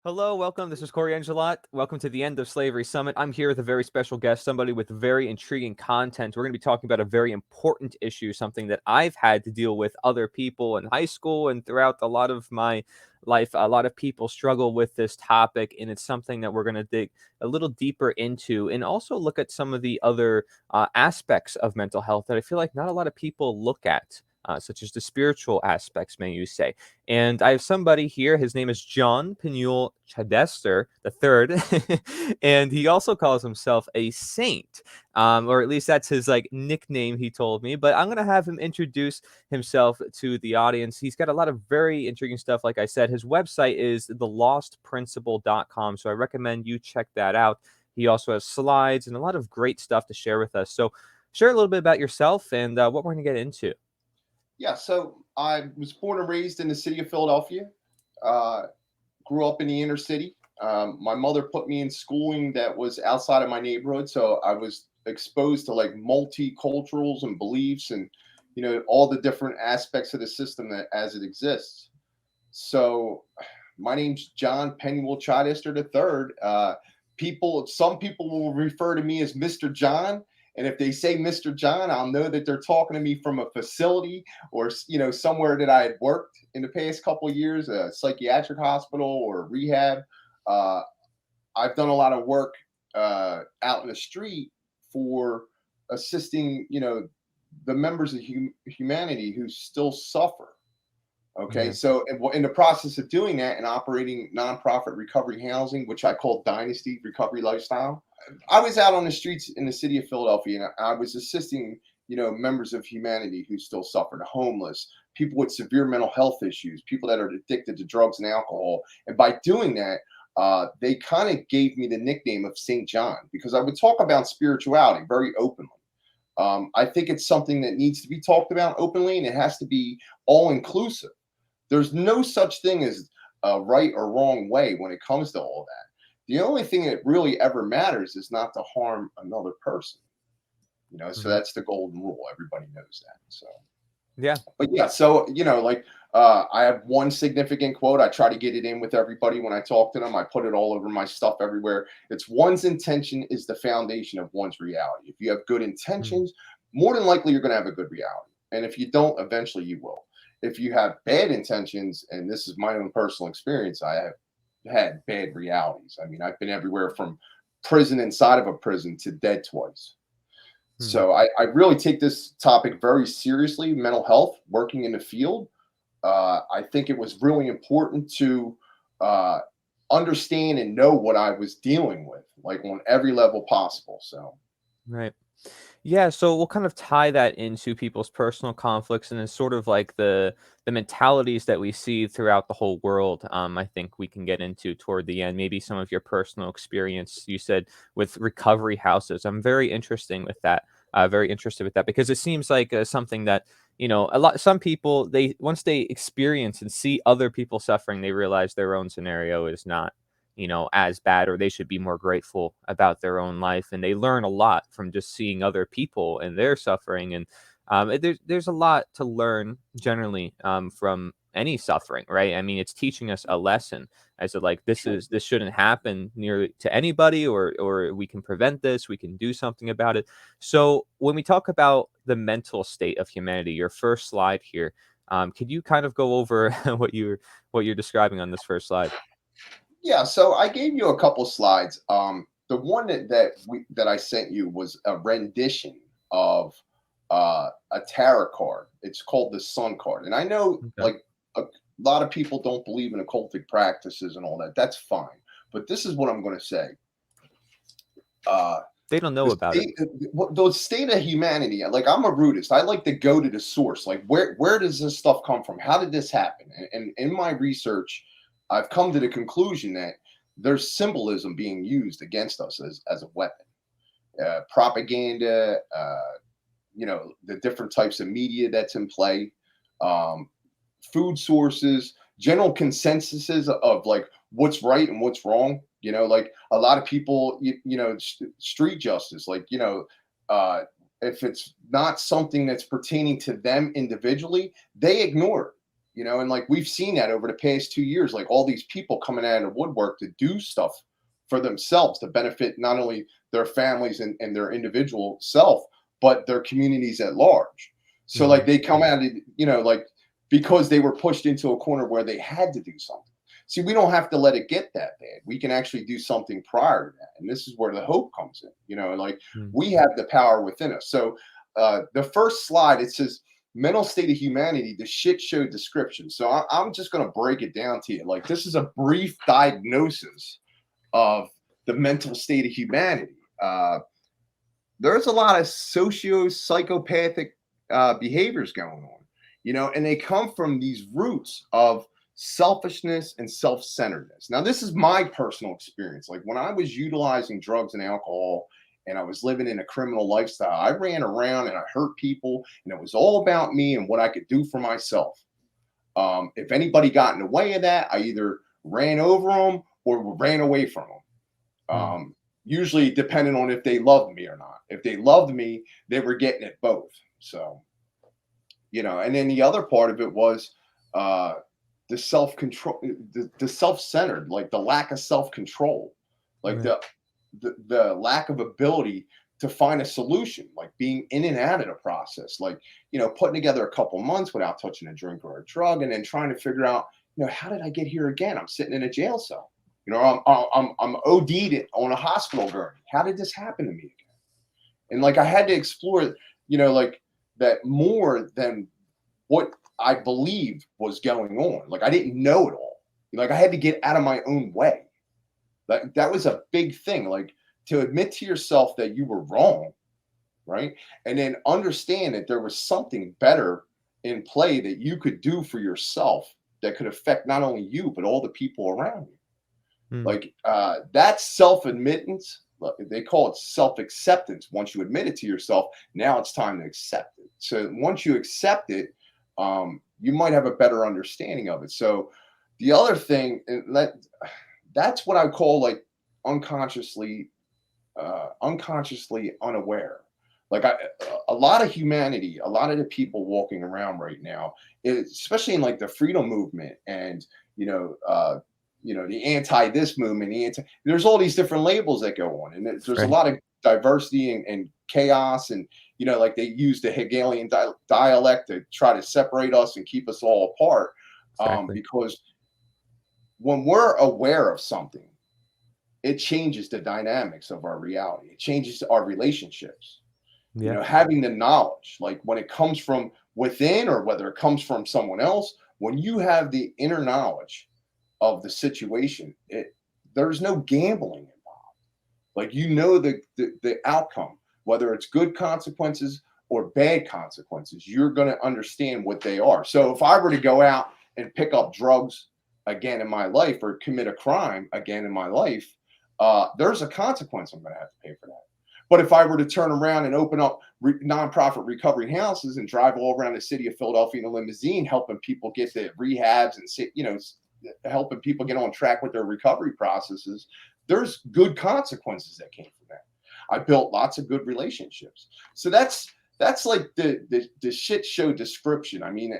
Hello, welcome. This is Corey Angelot. Welcome to the End of Slavery Summit. I'm here with a very special guest, somebody with very intriguing content. We're going to be talking about a very important issue, something that I've had to deal with other people in high school and throughout a lot of my life. A lot of people struggle with this topic, and it's something that we're going to dig a little deeper into and also look at some of the other aspects of mental health that I feel like not a lot of people look at. Such as the spiritual aspects, may you say. And I have somebody here. His name is John Penuel Chidester the third, and he also calls himself a saint, or at least that's his like nickname. He told me, but I'm gonna have him introduce himself to the audience. He's got a lot of very intriguing stuff. Like I said, his website is thelostprinciple.com, so I recommend you check that out. He also has slides and a lot of great stuff to share with us. So share a little bit about yourself and what we're gonna get into. Yeah, so I was born and raised in the city of Philadelphia. Uh, Grew up in the inner city. My mother put me in schooling that was outside of my neighborhood, so I was exposed to like multiculturals and beliefs, and all the different aspects of the system that as it exists. So, my name's John Penuel Chidester the third. Some people will refer to me as Mr. John, and if they say Mr. John, I'll know that they're talking to me from a facility or somewhere that I had worked in the past couple of years, a psychiatric hospital or rehab. Uh, I've done a lot of work out in the street for assisting, the members of humanity who still suffer. Okay, Yeah. so in the process of doing that and operating nonprofit recovery housing, which I call Dynasty Recovery Lifestyle, I was out on the streets in the city of Philadelphia, and I was assisting, members of humanity who still suffer, the homeless, people with severe mental health issues, people that are addicted to drugs and alcohol. And by doing that, they kind of gave me the nickname of Saint John because I would talk about spirituality very openly. I think it's something that needs to be talked about openly, and it has to be all inclusive. There's no such thing as a right or wrong way when it comes to all that. The only thing that really ever matters is not to harm another person. So Mhm. that's the golden rule. Everybody knows that. So, Yeah. but yeah, so like I have one significant quote. I try to get it in with everybody when I talk to them. I put it all over my stuff everywhere. It's one's intention is the foundation of one's reality. If you have good Mm. intentions, more than likely you're going to have a good reality. And if you don't, eventually you will. If you have bad intentions, and this is my own personal experience, I have had bad realities. I mean, I've been everywhere from prison inside of a prison to dead twice. Mhm. So I really take this topic very seriously, mental health, working in the field. I think it was really important to uh, understand and know what I was dealing with, like on every level possible. So, Right. Yeah, so we'll kind of tie that into people's personal conflicts and then sort of like the mentalities that we see throughout the whole world. I think we can get into toward the end. Maybe some of your personal experience you said with recovery houses. I'm very interesting with that. Very interested with that because it seems like something that a lot. Some people they once they experience and see other people suffering, they realize their own scenario is not as bad, or they should be more grateful about their own life. And they learn a lot from just seeing other people and their suffering. And there's a lot to learn generally from any suffering, right? I mean, it's teaching us a lesson as to like sure. this shouldn't happen near to anybody, or we can prevent this, we can do something about it. So when we talk about the mental state of humanity, your first slide here, could you kind of go over what you're describing on this first slide? Yeah, so I gave you a couple slides. The one that I sent you was a rendition of a tarot card. It's called the Sun card, and I know Okay. like a lot of people don't believe in occultic practices and all that. That's fine, but this is what I'm going to say. Uh, They don't know the about it. the state of humanity. Like I'm a rootist. I like to go to the source. Like where does this stuff come from? How did this happen? And in my research, I've come to the conclusion that there's symbolism being used against us as a weapon. Propaganda, the different types of media that's in play, um, food sources, general consensuses of like what's right and what's wrong. Like a lot of people, street justice, like, uh, if it's not something that's pertaining to them individually, they ignore it. and like we've seen that over the past 2 years, like all these people coming out of the woodwork to do stuff for themselves to benefit not only their families and their individual self, but their communities at large. So like Mhm. they come out, like because they were pushed into a corner where they had to do something. See, we don't have to let it get that bad. We can actually do something prior to that. And this is where the hope comes in, like Mm. we have the power within us. So the first slide, it says mental state of humanity, the shit show description. So I'm just going to break it down to you. Like this is a brief diagnosis of the mental state of humanity. There's a lot of socio-psychopathic behaviors going on, and they come from these roots of selfishness and self-centeredness. Now, this is my personal experience. Like when I was utilizing drugs and alcohol and I was living in a criminal lifestyle, I ran around and I hurt people, and it was all about me and what I could do for myself. If anybody got in the way of that, I either ran over them or ran away from them. Mm. Usually depending on if they loved me or not. If they loved me, they were getting it both. So, and then the other part of it was the self-control, the self-centered, like the lack of self-control, like Right. the lack of ability to find a solution, like being in and out of the process, like, putting together a couple months without touching a drink or a drug, and then trying to figure out, how did I get here again? I'm sitting in a jail cell. I'm OD'd on a hospital gurney. How did this happen to me again? And like I had to explore, like that more than what I believed was going on. Like I didn't know it all. Like I had to get out of my own way. That was a big thing. Like to admit to yourself that you were wrong, right? And then understand that there was something better in play that you could do for yourself that could affect not only you but all the people around you. Mm. Like that's self-admittance. They call it self-acceptance. Once you admit it to yourself, now it's time to accept it. So once you accept it, you might have a better understanding of it. So the other thing that's what I call like unconsciously unconsciously unaware. Like a lot of humanity, a lot of the people walking around right now, especially in like the freedom movement and the anti this movement, there's all these different labels that go on, and there's a Right. lot of diversity and chaos, and like they use the Hegelian dialect to try to separate us and keep us all apart, Exactly. because when we're aware of something, it changes the dynamics of our reality. It changes our relationships. Yeah. Having the knowledge, like when it comes from within or whether it comes from someone else, when you have the inner knowledge of the situation, there's no gambling involved. Like the outcome, whether it's good consequences or bad consequences, you're going to understand what they are. So if I were to go out and pick up drugs again in my life or commit a crime again in my life, there's a consequence I'm going to have to pay for that. But if I were to turn around and open up nonprofit recovery houses and drive all around the city of Philadelphia in a limousine, helping people get to rehabs and helping people get on track with their recovery processes, there's good consequences that came from that. I built lots of good relationships. So that's like the shit show description. I mean,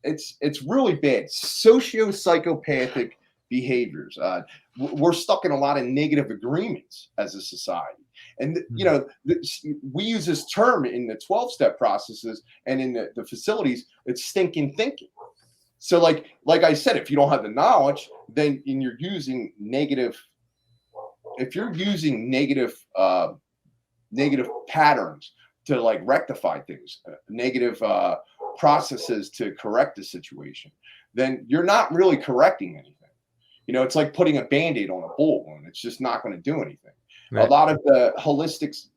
it's really bad. Socio-psychopathic behaviors. We're stuck in a lot of negative agreements as a society. And, Mm. we use this term in the 12-step processes and in the facilities, it's stinking thinking. So like I said, if you don't have the knowledge, then you're using negative, if you're using negative patterns to like rectify things, negative processes to correct the situation, then you're not really correcting anything. It's like putting a band-aid on a bullet wound. It's just not going to do anything. A Right. lot of the holistics,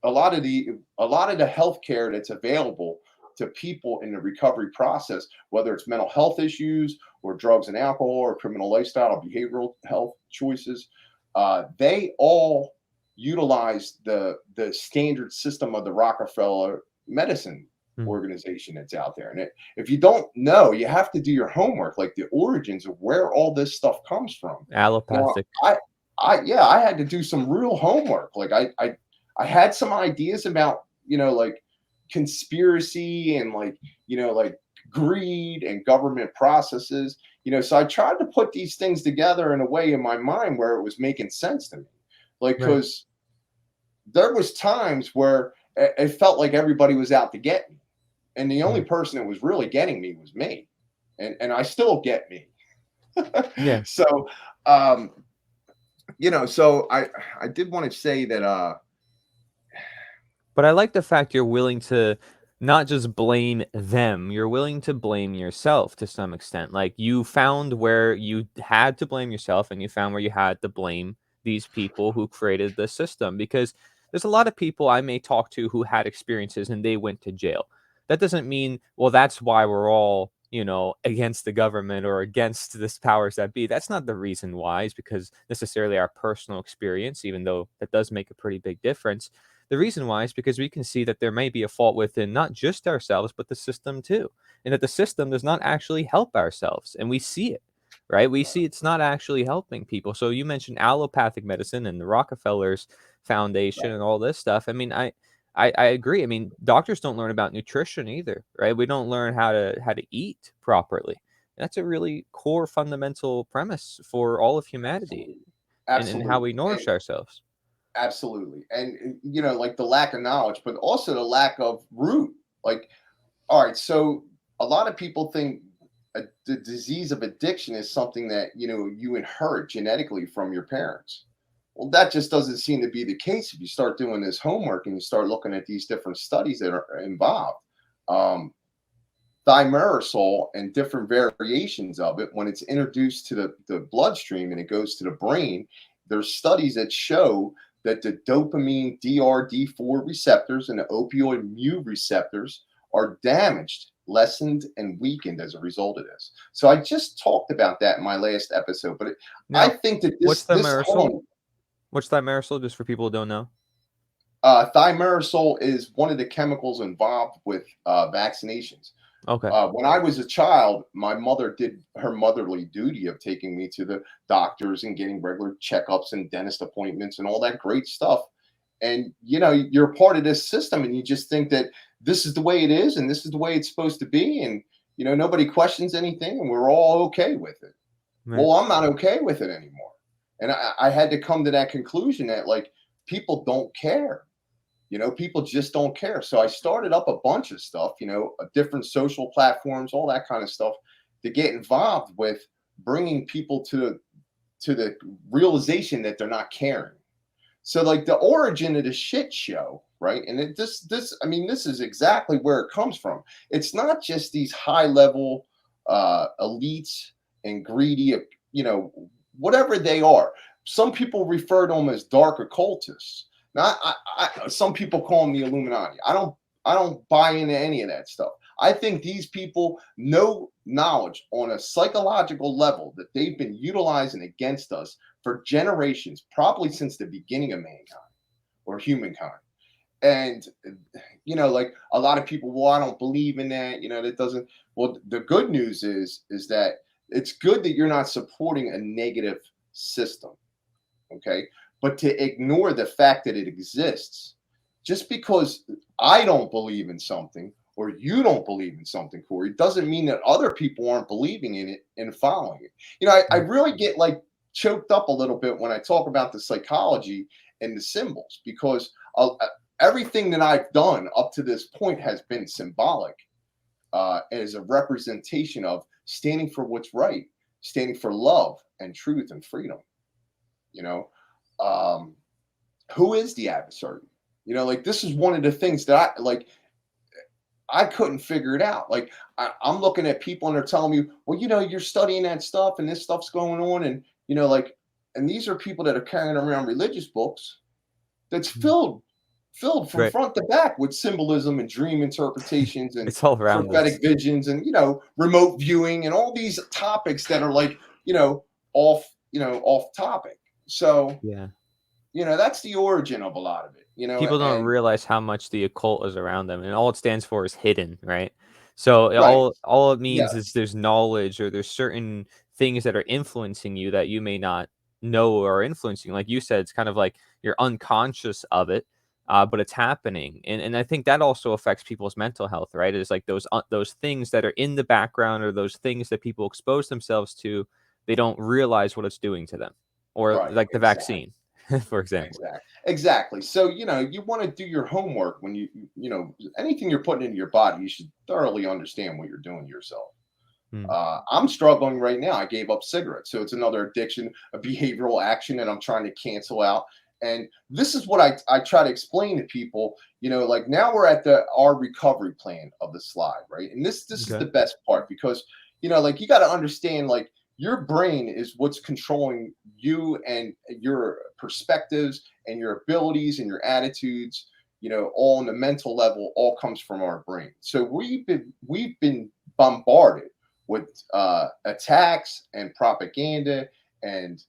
a lot of the healthcare that's available to people in the recovery process, whether it's mental health issues or drugs and alcohol or criminal lifestyle or behavioral health choices, they all utilize the standard system of the Rockefeller medicine Mm. organization that's out there. And if you don't know, you have to do your homework, like the origins of where all this stuff comes from. Now, Allopathic. I had to do some real homework. Like I had some ideas about, like conspiracy and like, like greed and government processes. So I tried to put these things together in a way in my mind where it was making sense to me. Like, Right. because there was times where it felt like everybody was out to get me, and the only Mhm. person that was really getting me was me, and I still get me. Yeah. So, um, so I did want to say that But I like the fact you're willing to not just blame them, you're willing to blame yourself to some extent. Like you found where you had to blame yourself and you found where you had to blame these people who created the system because there's a lot of people I may talk to who had experiences and they went to jail. That doesn't mean, well, that's why we're all, against the government or against this powers that be. That's not the reason why, is because necessarily our personal experience, even though that does make a pretty big difference. The reason why is because we can see that there may be a fault within not just ourselves, but the system too. And that the system does not actually help ourselves. And we see it, right? We see it's not actually helping people. So you mentioned allopathic medicine and the Rockefellers Foundation and all this stuff. I mean, I agree. I mean, doctors don't learn about nutrition either, right? We don't learn how to eat properly. That's a really core fundamental premise for all of humanity absolutely, and how we absolutely, nourish ourselves. absolutely, and like the lack of knowledge, but also the lack of root. Like, all right, so a lot of people think the disease of addiction is something that you inherit genetically from your parents. Well, that just doesn't seem to be the case if you start doing this homework and you start looking at these different studies that are involved. Um, Thimerosal and different variations of it, when it's introduced to the bloodstream and it goes to the brain, there's studies that show that the dopamine DRD4 receptors and the opioid mu receptors are damaged, lessened, and weakened as a result of this. So I just talked about that in my last episode, but I Now, think that what's this hold thimerosal? on, What's thimerosal, just for people who don't know? thimerosal is one of the chemicals involved with vaccinations. Okay. When I was a child, my mother did her motherly duty of taking me to the doctors and getting regular checkups and dentist appointments and all that great stuff. And you're part of this system, and you just think that this is the way it is, and this is the way it's supposed to be, and nobody questions anything, and we're all okay with it. Right. Well, I'm not okay with it anymore, and I had to come to that conclusion that like people don't care. People just don't care. So I started up a bunch of stuff, different social platforms, all that kind of stuff, to get involved with bringing people to the realization that they're not caring. So like the origin of the shit show, right? And this I mean, this is exactly where it comes from. It's not just these high level elites and greedy, whatever they are. Some people refer to them as dark occultists. Now, some people call them the Illuminati. I don't buy into any of that stuff. I think these people know knowledge on a psychological level that they've been utilizing against us for generations, probably since the beginning of mankind or humankind. And like a lot of people, well, I don't believe in that. That doesn't. Well, the good news is that it's good that you're not supporting a negative system, okay? But to ignore the fact that it exists, just because I don't believe in something or you don't believe in something, Corey, doesn't mean that other people aren't believing in it and following it. I Right. really get like choked up a little bit when I talk about the psychology and the symbols because everything that I've done up to this point has been symbolic as a representation of standing for what's right, standing for love and truth and freedom. You know, um, who is the adversary? Like this is one of the things that I couldn't figure it out. Like I'm looking at people and they're telling me, well, you're studying that stuff and this stuff's going on, and and these are people that are carrying around religious books that's Mhm. filled from Right. front to back with symbolism and dream interpretations and It's all around us. prophetic visions and remote viewing and all these topics that are like off off topic. So Yeah. that's the origin of a lot of it, People don't and realize how much the occult is around them, and all it stands for is hidden, right? So right, all it means is yes, there's knowledge or there's certain things that are influencing you that you may not know are influencing. Like you said, it's kind of like you're unconscious of it, but it's happening, and I think that also affects people's mental health, right? It's like those things that are in the background, or those things that people expose themselves to, they don't realize what it's doing to them, or Right. like the Exactly. vaccine, for example. Exactly. So, you want to do your homework when anything you're putting into your body, you should thoroughly understand what you're doing to yourself. Mm, I'm struggling right now. I gave up cigarettes. So it's another addiction, a behavioral action that I'm trying to cancel out. And this is what I try to explain to people. Like now we're at our recovery plan of the slide, right? And this is okay. the best part because like you got to understand, like your brain is what's controlling you and your perspectives and your abilities and your attitudes. All on the mental level, all comes from our brain. So we've been bombarded with attacks and propaganda and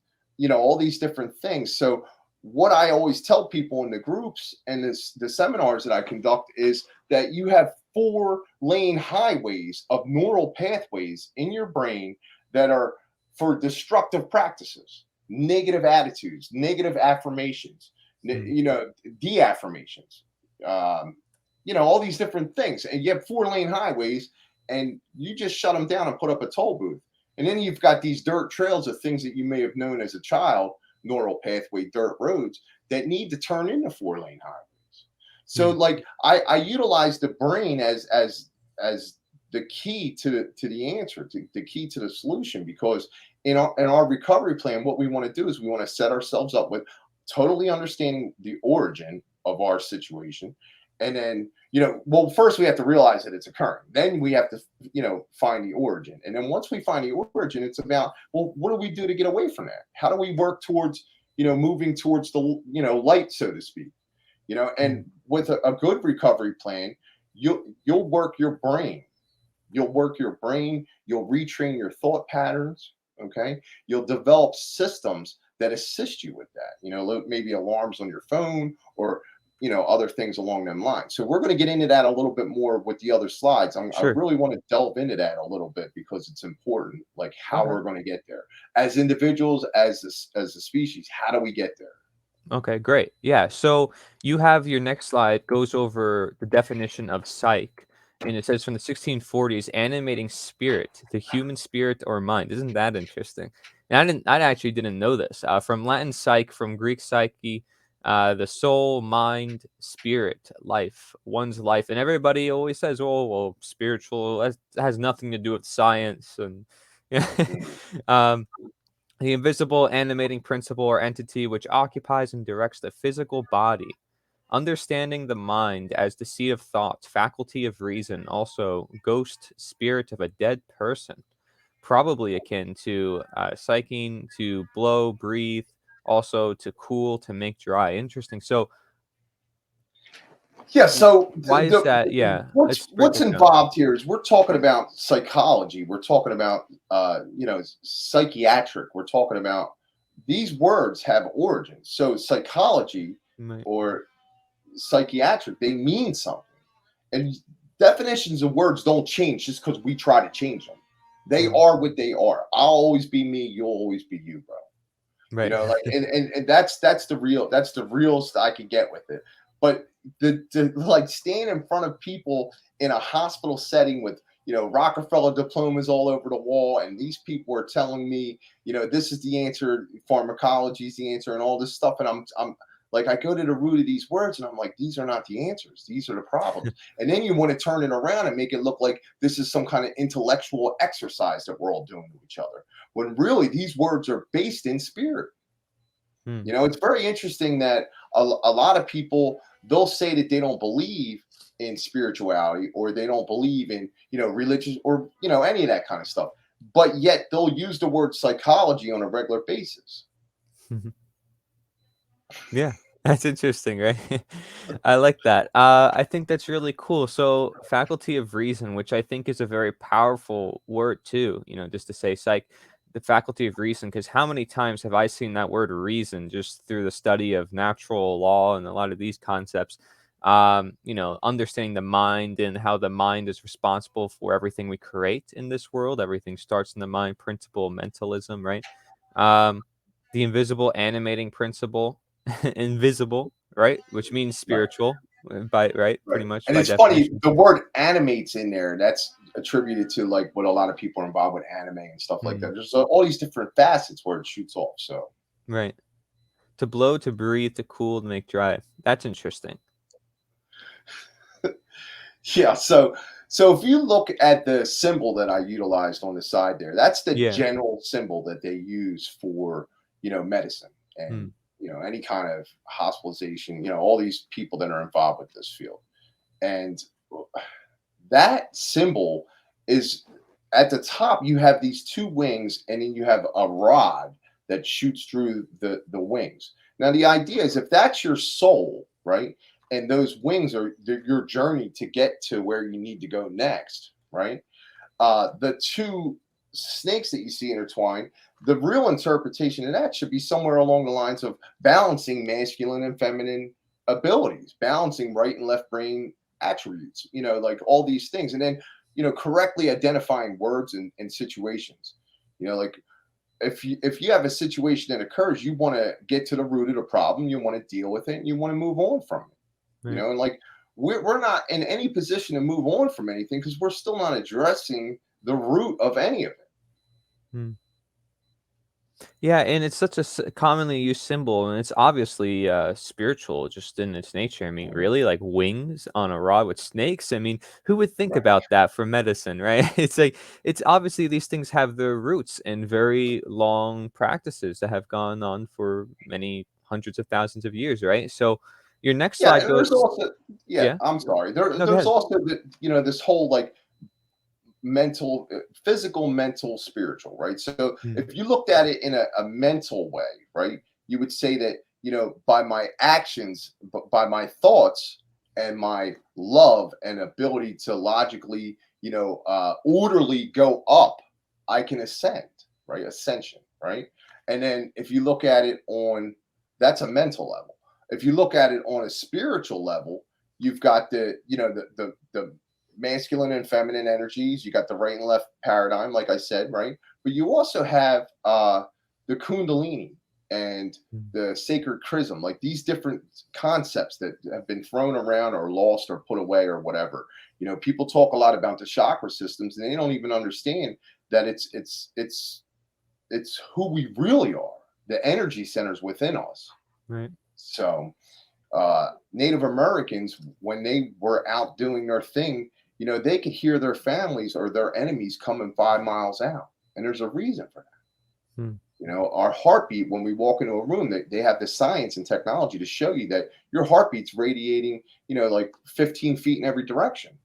all these different things. So what I always tell people in the groups and the seminars that I conduct is that you have 4-lane highways of neural pathways in your brain that are for destructive practices, negative attitudes, negative affirmations, Mm, de-affirmations, all these different things. And you have 4-lane highways and you just shut them down and put up a toll booth. And then you've got these dirt trails of things that you may have known as a child, neural pathway, dirt roads that need to turn into 4-lane highways. So mm, like I utilize the brain as the key to the answer, to the key to the solution, because in our recovery plan, what we want to do is we want to set ourselves up with totally understanding the origin of our situation. And then, well, first we have to realize that it's occurring. Then we have to, find the origin. And then once we find the origin, it's about, well, what do we do to get away from that? How do we work towards, moving towards the, light, so to speak? And mm. with a good recovery plan, you'll work your brain. You'll work your brain. You'll retrain your thought patterns. Okay. You'll develop systems that assist you with that. Maybe alarms on your phone or other things along them lines. So we're going to get into that a little bit more with the other slides. I Sure. really want to delve into that a little bit because it's important, like how Okay. we're going to get there as individuals, as a species. How do we get there? Okay, great. Yeah. So you have your next slide goes over the definition of psych, and it says from the 1640s, animating spirit, the human spirit or mind. Isn't that interesting? And I actually didn't know this. From Latin psych, from Greek psyche, the soul, mind, spirit, life, one's life. And everybody always says, "Oh, well, spiritual has nothing to do with science," and Mhm. um, the invisible animating principle or entity which occupies and directs the physical body. Understanding the mind as the seat of thought, faculty of reason, also ghost spirit of a dead person, probably akin to psyching, to blow, breathe, also to cool, to make dry. Interesting. So, Yeah, so why is that? Yeah, what's let's break what's this down. involved here is we're talking about psychology. We're talking about psychiatric. We're talking about these words have origins. So psychology Right. or psychiatric, they mean something. And definitions of words don't change just because we try to change them. They Mm, are what they are. I'll always be me, you'll always be you, bro. right. Like and that's the realest I can get with it. But the like staying in front of people in a hospital setting with Rockefeller diplomas all over the wall, and these people are telling me this is the answer, pharmacology is the answer, and all this stuff, and I'm like, I go to the root of these words and I'm like, these are not the answers, these are the problems. And then you want to turn it around and make it look like this is some kind of intellectual exercise that we're all doing to each other, when really these words are based in spirit. Hmm. It's very interesting that a lot of people, they'll say that they don't believe in spirituality or they don't believe in religious or any of that kind of stuff, but yet they'll use the word psychology on a regular basis. Yeah, that's interesting, right? I like that. I think that's really cool. So, faculty of reason, which I think is a very powerful word too, just to say psych, the faculty of reason, because how many times have I seen that word reason just through the study of natural law and a lot of these concepts? Understanding the mind and how the mind is responsible for everything we create in this world. Everything starts in the mind, principle, mentalism, right? Um, the invisible animating principle. invisible, right? Which means Right. spiritual, by right, Right. pretty much And by it's funny, definition. the word animates in there. That's attributed to like what a lot of people are involved with anime and stuff like Mm, that. There's all these different facets where it shoots off. So right. To blow, to breathe, to cool, to make dry. That's interesting. yeah, so if you look at the symbol that I utilized on the side there, that's the Yeah. general symbol that they use for, medicine and, Mm, any kind of hospitalization, all these people that are involved with this field. And that symbol is at the top, you have these two wings, and then you have a rod that shoots through the wings. Now, the idea is if that's your soul, right? And those wings are your journey to get to where you need to go next, right? The two snakes that you see intertwined, the real interpretation of that should be somewhere along the lines of balancing masculine and feminine abilities, balancing right and left brain attributes, like all these things. And then, correctly identifying words and situations. Like if you have a situation that occurs, you want to get to the root of the problem, you want to deal with it, and you want to move on from it. right. And like we're not in any position to move on from anything because we're still not addressing the root of any of it. Mm. Yeah, and it's such a commonly used symbol, and it's obviously spiritual just in its nature. I mean, really, like wings on a rod with snakes. I mean, who would think Right. about that for medicine, right? It's like it's obviously these things have their roots in very long practices that have gone on for many hundreds of thousands of years, right? So, your next Yeah, slide and there's goes, also yeah, yeah, I'm sorry. There, no, go there's ahead. also this whole like mental, physical, mental, spiritual, right? So Mm, if you looked at it in a mental way, right, you would say that, by my actions, but by my thoughts and my love and ability to logically, orderly go up, I can ascend, right? Ascension, right? And then if you look at it on, that's a mental level. If you look at it on a spiritual level, you've got the masculine and feminine energies. You got the right and left paradigm, like I said, right? But you also have the Kundalini and mm, the sacred chrism, like these different concepts that have been thrown around or lost or put away or whatever. People talk a lot about the chakra systems, and they don't even understand that it's who we really are, the energy centers within us. right. So Native Americans, when they were out doing their thing, they could hear their families or their enemies coming 5 miles out. And there's a reason for that. Mm, Our heartbeat, when we walk into a room, they have the science and technology to show you that your heartbeat's radiating, like 15 feet in every direction.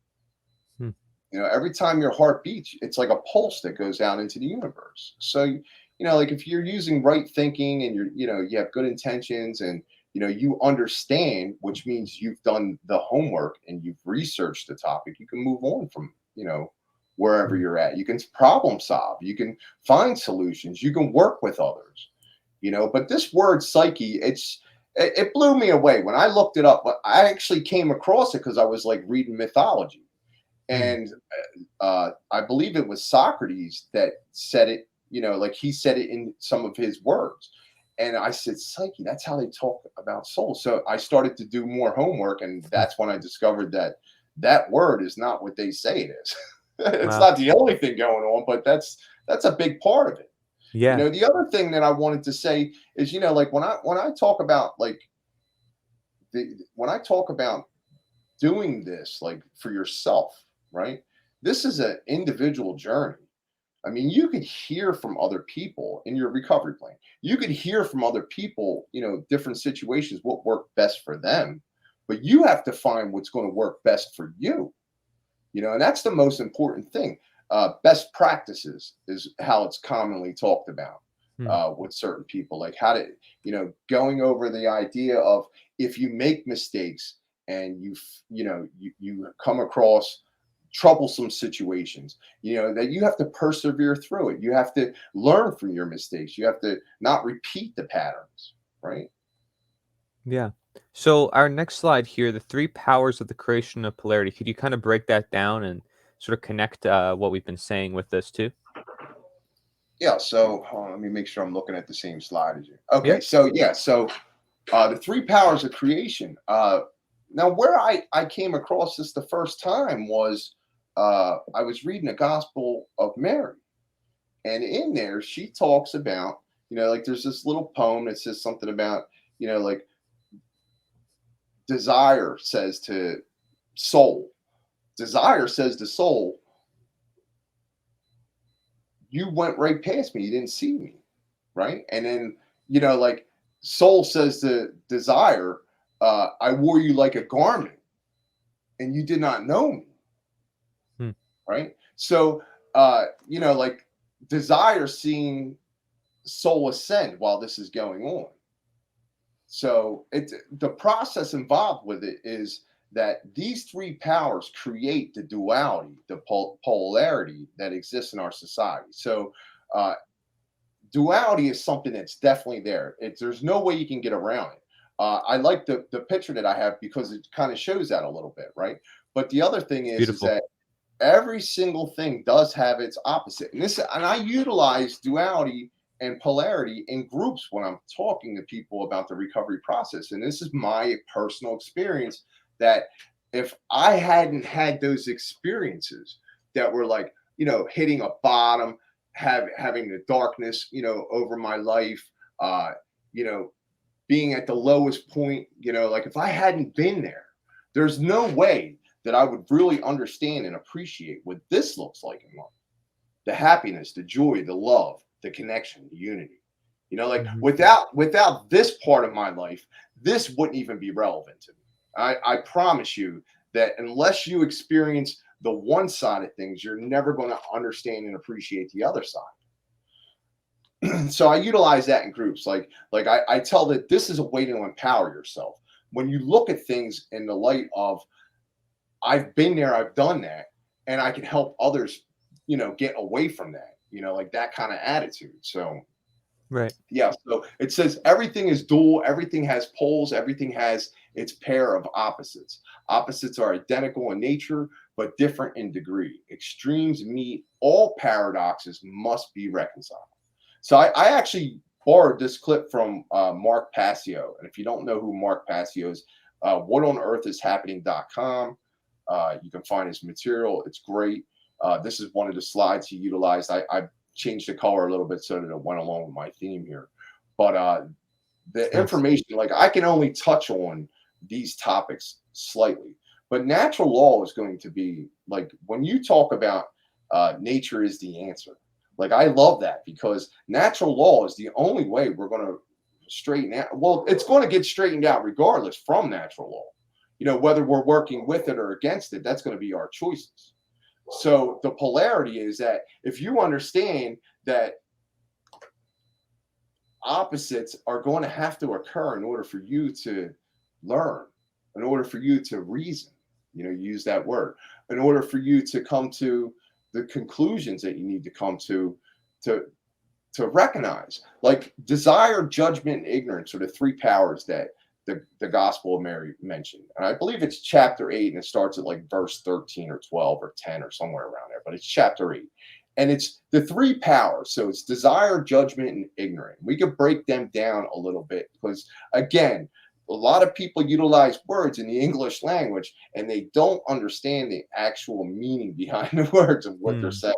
mm, Every time your heart beats, it's like a pulse that goes out into the universe. So, like if you're using right thinking and you have good intentions and, you understand, which means you've done the homework and you've researched the topic, you can move on from, wherever mm. you're at. You can problem solve, you can find solutions, you can work with others, but this word psyche, it blew me away when I looked it up. But I actually came across it because I was like reading mythology. Mm. And I believe it was Socrates that said it, like he said it in some of his words. And I said, psyche, that's how they talk about soul. So I started to do more homework. And that's when I discovered that that word is not what they say it is. It's Wow. not the only thing going on, but that's a big part of it. Yeah. The other thing that I wanted to say is, like when I talk about like when I talk about doing this like for yourself, right? This is an individual journey. I mean, you could hear from other people in your recovery plan. You could hear from other people, different situations, what worked best for them. But you have to find what's going to work best for you, and that's the most important thing. Best practices is how it's commonly talked about Mm, with certain people, like how to, going over the idea of if you make mistakes and you come across troublesome situations, that you have to persevere through it. You have to learn from your mistakes. You have to not repeat the patterns, right? yeah. So our next slide here, the three powers of the creation of polarity. Could you kind of break that down and sort of connect what we've been saying with this too? Yeah. So hold on, let me make sure I'm looking at the same slide as you. Yeah. Okay. So yeah. So The three powers of creation. Now, where I came across this the first time was I was reading the Gospel of Mary, and in there she talks about, like there's this little poem that says something about, like desire says to soul, desire says to soul, you went right past me, you didn't see me, right? And then, like soul says to desire, I wore you like a garment and you did not know me, Hmm. right? So, like desire seeing soul ascend while this is going on. So it's the process involved with it is that these three powers create the duality, the polarity that exists in our society. So uh, duality is something that's definitely there. There's no way you can get around it. I like the picture that I have because it kind of shows that a little bit, right? But the other thing is Beautiful. that every single thing does have its opposite, and I utilize duality and polarity in groups when I'm talking to people about the recovery process. And this is my personal experience that if I hadn't had those experiences that were like, hitting a bottom, having the darkness, over my life, uh, you know, being at the lowest point, like if I hadn't been there, there's no way that I would really understand and appreciate what this looks like in life. The happiness, the joy, the love, the connection, the unity. Like Mhm. without this part of my life, this wouldn't even be relevant to me. I promise you that unless you experience the one side of things, you're never going to understand and appreciate the other side. So I utilize that in groups. I tell that this is a way to empower yourself. When you look at things in the light of I've been there, I've done that, and I can help others, get away from that, like that kind of attitude. So Right. yeah, so it says everything is dual, everything has poles, everything has its pair of opposites. Opposites are identical in nature, but different in degree. Extremes meet, all paradoxes must be reconciled. So I actually borrowed this clip from Mark Passio. And if you don't know who Mark Passio is, whatonearthishappening.com. You can find his material. It's great. This is one of the slides he utilized. I changed the color a little bit so that it went along with my theme here. But the Nice. information, like I can only touch on these topics slightly. But natural law is going to be like when you talk about nature is the answer. Like I love that because natural law is the only way we're going to straighten out. Well, it's going to get straightened out regardless from natural law. Whether we're working with it or against it, that's going to be our choices. So the polarity is that if you understand that opposites are going to have to occur in order for you to learn, in order for you to reason, use that word, in order for you to come to the conclusions that you need to come to to recognize. Like desire, judgment, and ignorance are the three powers that the Gospel of Mary mentioned. And I believe it's chapter 8, and it starts at like verse 13 or 12 or 10 or somewhere around there, but it's chapter 8. And it's the three powers. So it's desire, judgment, and ignorance. We could break them down a little bit because, again, a lot of people utilize words in the English language and they don't understand the actual meaning behind the words of what they're Hmm. saying.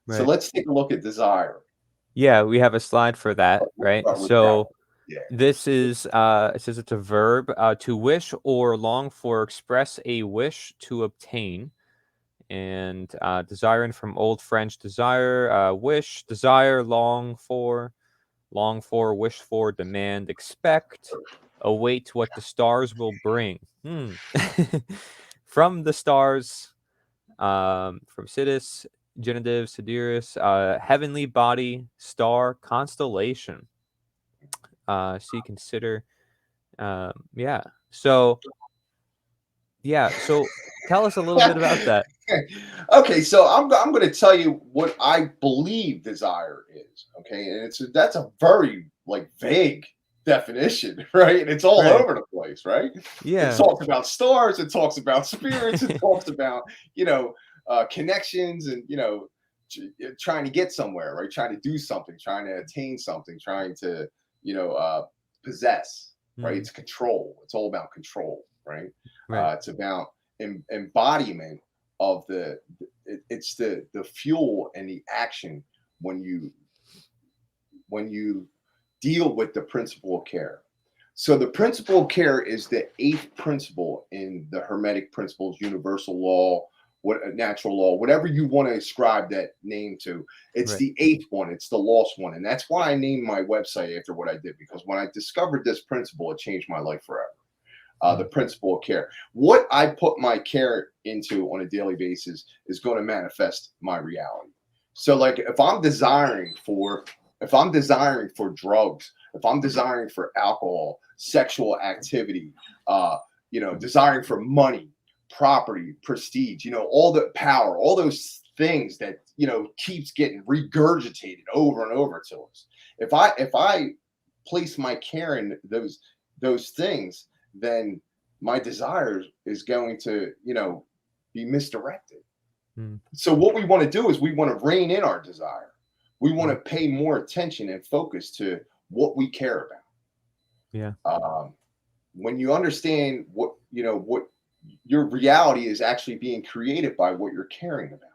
So Right. let's take a look at desire. Yeah, we have a slide for that, We'll right? start with that So one. Yeah. this is it says it's a verb, to wish or long for, express a wish to obtain. And desiring from Old French desire, wish, desire, long for, wish for, demand, expect, await what the stars will bring. Hmm. From the stars, from Sidus, genitive, sidereus, heavenly body, star, constellation. See, consider. Yeah. So, yeah. So tell us a little bit about that. Okay, so I'm going to tell you what I believe desire is. Okay, and that's a very like vague definition, right? And it's all Right. over the place, right? It Yeah. talks about stars, it talks about spirits, it talks about you know connections, and trying to get somewhere, right? Trying to do something, trying to attain something, trying to you know uh, possess. right? Mm, It's control. It's all about control, right? right. It's about embodiment of it's the fuel and the action when you deal with the principle of care. So the principle of care is the eighth principle in the Hermetic principles, universal law, what natural law, whatever you want to ascribe that name to. It's Right. the eighth one. It's the lost one, and that's why I named my website after what I did, because when I discovered this principle, it changed my life forever. The Mm, principle of care. What I put my care into on a daily basis is going to manifest my reality. So, like, if I'm desiring for drugs, if I'm desiring for alcohol, sexual activity, desiring for money, property, prestige, all the power, all those things that keeps getting regurgitated over and over to us. If I place my care in those things, then my desires is going to, be misdirected. mm, So what we want to do is we want to rein in our desire. We want mm, to pay more attention and focus to what we care yeah. about. When you understand what your reality is actually being created by what you're caring about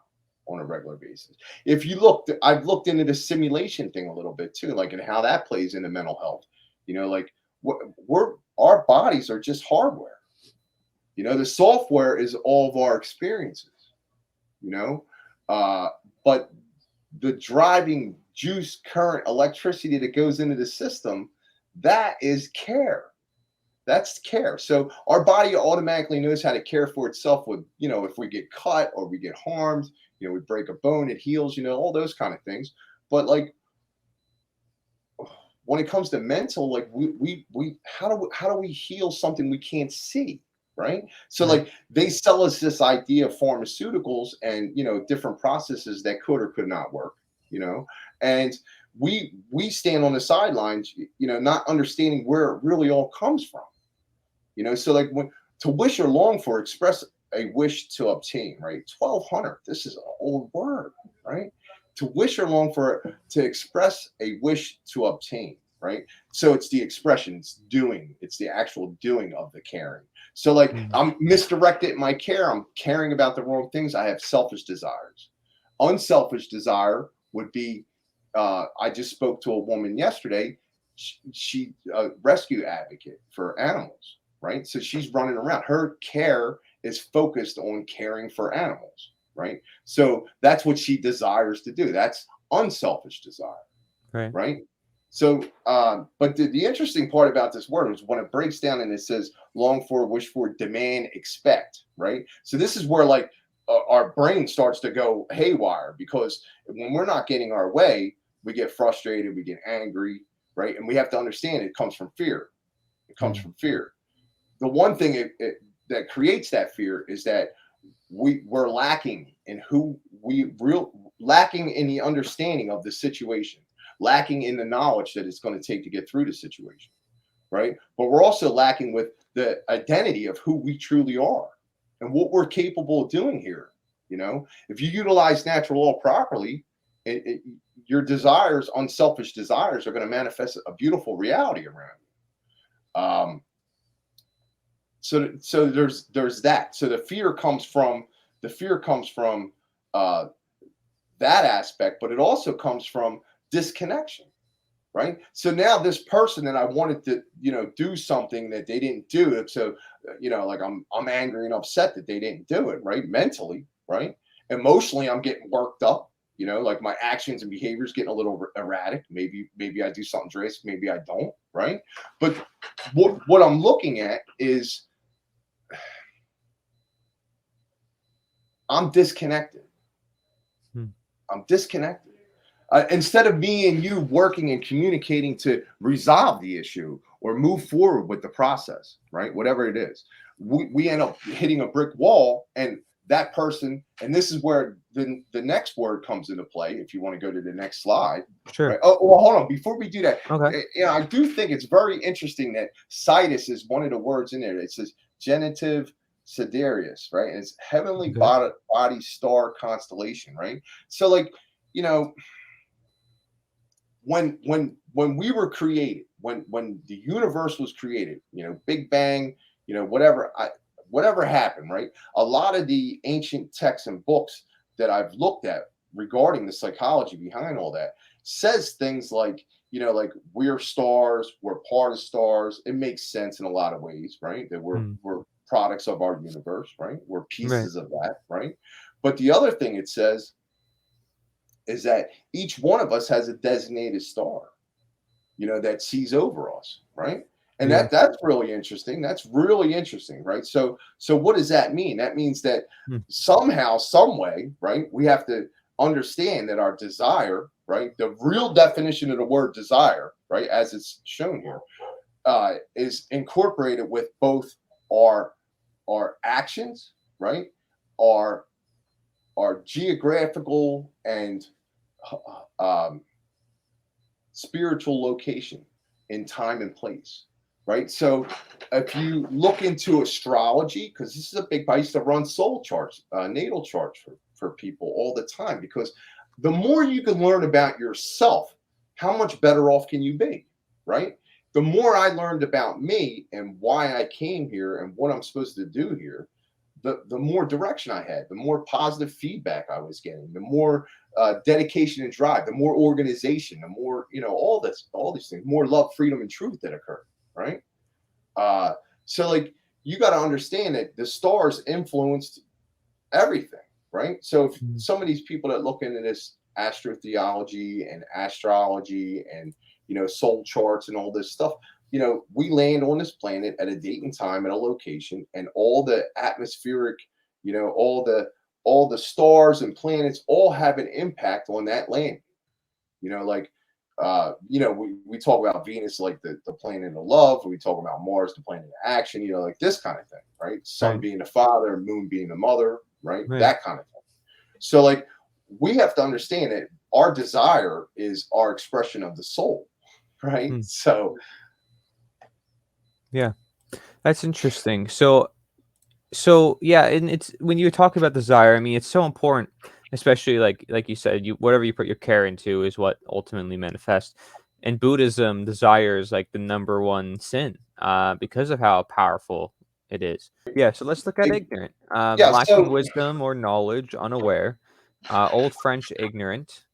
on a regular basis. If you look, I've looked into the simulation thing a little bit too, like, and how that plays into mental health. Like, our bodies are just hardware. The software is all of our experiences. You know, uh, but the driving juice, current, electricity that goes into the system, that is care. That's care. So our body automatically knows how to care for itself with, if we get cut or we get harmed, we break a bone, it heals, all those kind of things. But like, when it comes to mental, like, we how do we heal something we can't see, right? So Right. like, they sell us this idea of pharmaceuticals and different processes that could or could not work, you know, and we stand on the sidelines, not understanding where it really all comes from. So like, when to wish or long for, express a wish to obtain, right? 1200. This is an old word, right? To wish or long for, to express a wish to obtain, right? So it's the expression, it's doing, it's the actual doing of the caring. So like, Mm, I'm misdirected in my care, I'm caring about the wrong things, I have selfish desires. Unselfish desire would be, I just spoke to a woman yesterday. She a rescue advocate for animals, right? So she's running around. Her care is focused on caring for animals, right? So that's what she desires to do. That's unselfish desire, right. right? So, but the interesting part about this word is when it breaks down and it says long for, wish for, demand, expect, right? So this is where, like, our brain starts to go haywire, because when we're not getting our way, we get frustrated, we get angry, right? And we have to understand it comes from fear. It comes Mm, from fear. The one thing that creates that fear is that we're lacking in who we real lacking in the understanding of the situation, lacking in the knowledge that it's going to take to get through the situation, right? But we're also lacking with the identity of who we truly are and what we're capable of doing here. If you utilize natural law properly, your desires, unselfish desires, are going to manifest a beautiful reality around you. So there's that. So the fear comes from uh, that aspect, but it also comes from disconnection, right? So now this person that I wanted to, do something that they didn't do. So, like, I'm angry and upset that they didn't do it, right? Mentally, right? Emotionally, I'm getting worked up. Like, my actions and behaviors getting a little erratic. Maybe I do something drastic, maybe I don't, right? But what I'm looking at is I'm disconnected. mm, I'm disconnected. Instead of me and you working and communicating to resolve the issue or move forward with the process, right? Whatever it is, we end up hitting a brick wall, and that person, and this is where the next word comes into play. If you want to go to the next slide, right? sure. Oh, well, hold on. Before we do that, Okay. I do think it's very interesting that situs is one of the words in there. It says genitive sidereus, right? And it's heavenly Okay. body star constellation, right? So, like, you know, when we were created, when the universe was created, Big Bang, whatever happened, right? A lot of the ancient texts and books that I've looked at regarding the psychology behind all that says things like, like we're stars, we're part of stars. It makes sense in a lot of ways, right? That we're Mm. we're products of our universe, right? We're Right. pieces of that, right? But the other thing it says is that each one of us has a designated star, that sees over us, right? And Yeah. that's really interesting. That's really interesting, right? So what does that mean? That means that Mm. somehow, some way, right? We have to understand that our desire, right? The real definition of the word desire, right, as it's shown here, is incorporated with both our our actions, right? Our our geographical and um, spiritual location in time and place, right? So if you look into astrology, because this is a big, I used to run soul charts, natal charts for people all the time, because the more you can learn about yourself, how much better off can you be, right? The more I learned about me and why I came here and what I'm supposed to do here, the more direction I had, the more positive feedback I was getting, the more dedication and drive, the more organization, the more all these things, more love, freedom, and truth that occur, right? Uh, so like you got to understand that the stars influenced everything, right? So if Mm. some of these people that look into this astrotheology and astrology and soul charts and all this stuff, we land on this planet at a date and time at a location, and all the atmospheric, all the stars and planets all have an impact on that landing. Like we talk about Venus like the planet of love, we talk about Mars the planet of action, like this kind of thing, right? Sun Right. being the father, moon being the mother, right? Right. That kind of thing. So like we have to understand that our desire is our expression of the soul, right? Mm. So Yeah. That's interesting. So yeah, and it's when you talk about desire, I mean, it's so important, especially like you said, you whatever you put your care into is what ultimately manifests. In Buddhism, desire is like the number one sin, because of how powerful it is. Yeah, so let's look at it, ignorant, yeah, lacking so wisdom or knowledge, unaware, Old French ignorant,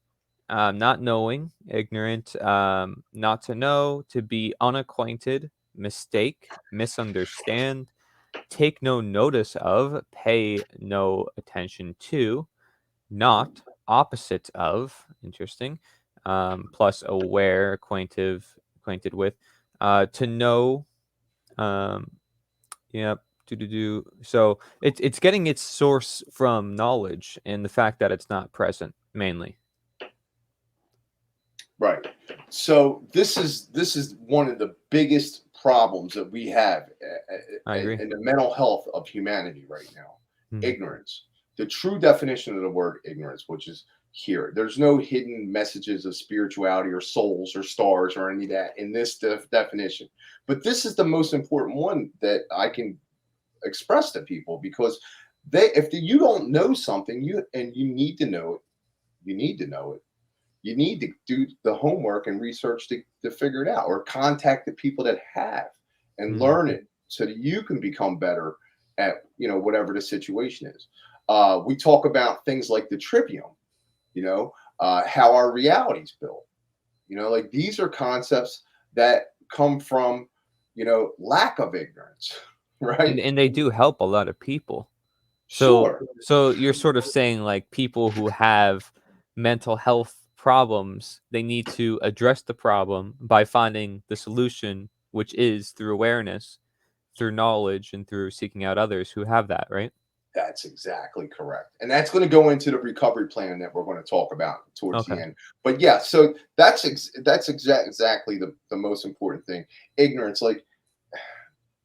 not knowing, ignorant, not to know, to be unacquainted, mistake, misunderstand, take no notice of, pay no attention to, not, opposite of, interesting, plus aware, acquainted with, to know, um, yep, do. So it's getting its source from knowledge and the fact that it's not present mainly. right. So this is one of the biggest problems that we have I agree. in the mental health of humanity right now. Mm. Ignorance. The true definition of the word ignorance, which is here. There's no hidden messages of spirituality or souls or stars or any of that in this definition. But this is the most important one that I can express to people, because if you don't know something, you need to know it, you need to know it, you need to do the homework and research to figure it out, or contact the people that have and Mm. learn it so that you can become better at whatever the situation is. We talk about things like the trivium, how our reality is built. Like these are concepts that come from lack of ignorance, And right? and they do help a lot of people. So Sure. so you're sort of saying, like, people who have mental health problems, they need to address the problem by finding the solution, which is through awareness, through knowledge, and through seeking out others who have that, right? That's exactly correct. And that's going to go into the recovery plan that we're going to talk about towards the Okay. end. But yeah, so that's exactly the most important thing. Ignorance, like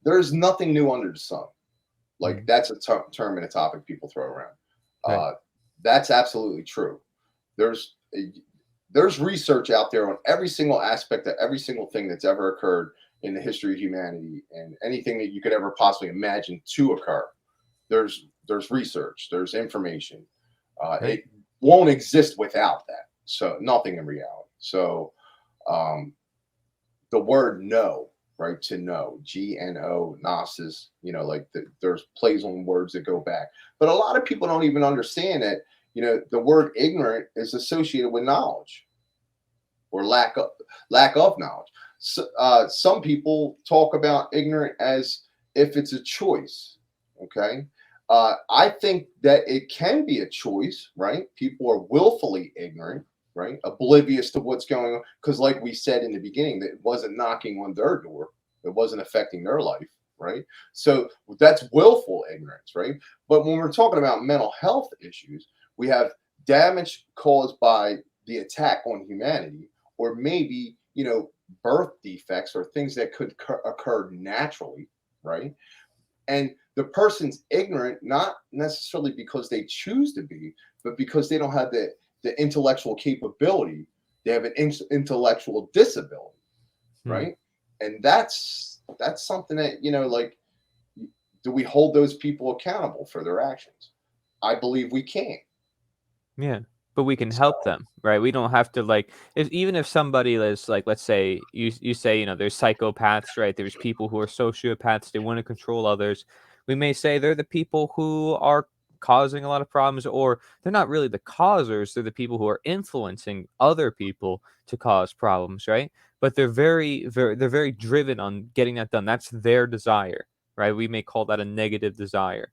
there's nothing new under the sun. Like Mm. that's a term and a topic people throw around. Right. Uh, that's absolutely true. There's there's research out there on every single aspect of every single thing that's ever occurred in the history of humanity, and anything that you could ever possibly imagine to occur. There's research, there's information. Right. It won't exist without that. So nothing in reality. So Um, the word know, right? To know, GNO, gnosis, like there's plays on words that go back. But a lot of people don't even understand that, the word ignorant is associated with knowledge or lack of knowledge. So, some people talk about ignorant as if it's a choice. Okay. I think that it can be a choice, right? People are willfully ignorant, right? Oblivious to what's going on. Because, like we said in the beginning, that it wasn't knocking on their door, it wasn't affecting their life, right? So that's willful ignorance, right? But when we're talking about mental health issues, we have damage caused by the attack on humanity, or maybe, birth defects or things that could occur naturally, right? And the person's ignorant, not necessarily because they choose to be, but because they don't have the intellectual capability. They have an intellectual disability, Hmm. right? And that's something that, like, do we hold those people accountable for their actions? I believe we can. Yeah, but we can help So them, right? We don't have to like even if somebody is like, let's say you say, there's psychopaths, right? There's people who are sociopaths, they want to control others. We may say they're the people who are causing a lot of problems, or they're not really the causers, they're the people who are influencing other people to cause problems, right? But they're very driven on getting that done. That's their desire, right? We may call that a negative desire.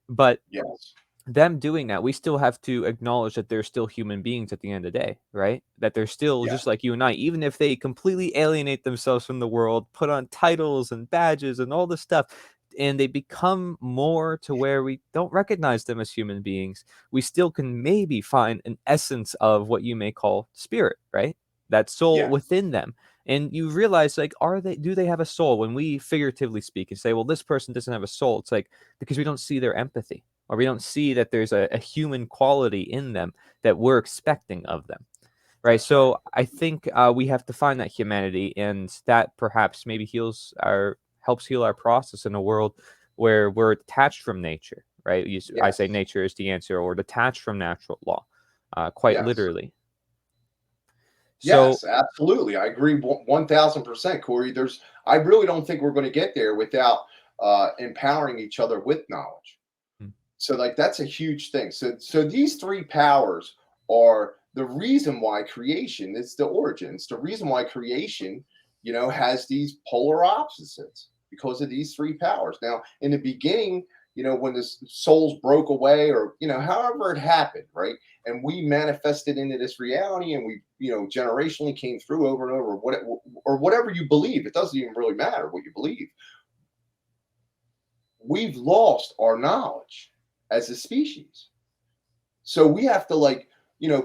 But yes, them doing that, we still have to acknowledge that they're still human beings at the end of the day, right? That they're still yeah, just like you and I, even if they completely alienate themselves from the world, put on titles and badges and all this stuff, and they become more to where we don't recognize them as human beings, we still can maybe find an essence of what you may call spirit, right? That soul yeah, within them. And you realize, like, do they have a soul? When we figuratively speak and say, well, this person doesn't have a soul, it's like because we don't see their empathy, or we don't see that there's a human quality in them that we're expecting of them, right? that's right. So I think we have to find that humanity, and that perhaps maybe helps heal our process in a world where we're detached from nature, right? I say Yes, nature is the answer, or detached from natural law, quite yes. literally. So Yes, absolutely. I agree 1000%, Corey. I really don't think we're going to get there without empowering each other with knowledge. mm, So, like, that's a huge thing. So these three powers are the reason why creation, it's the origin. It's the reason why creation, has these polar opposites because of these three powers. Now, in the beginning, when the souls broke away, or, however it happened, right? And we manifested into this reality, and we, generationally came through over and over, or whatever you believe. It doesn't even really matter what you believe. We've lost our knowledge as a species. So we have to, like,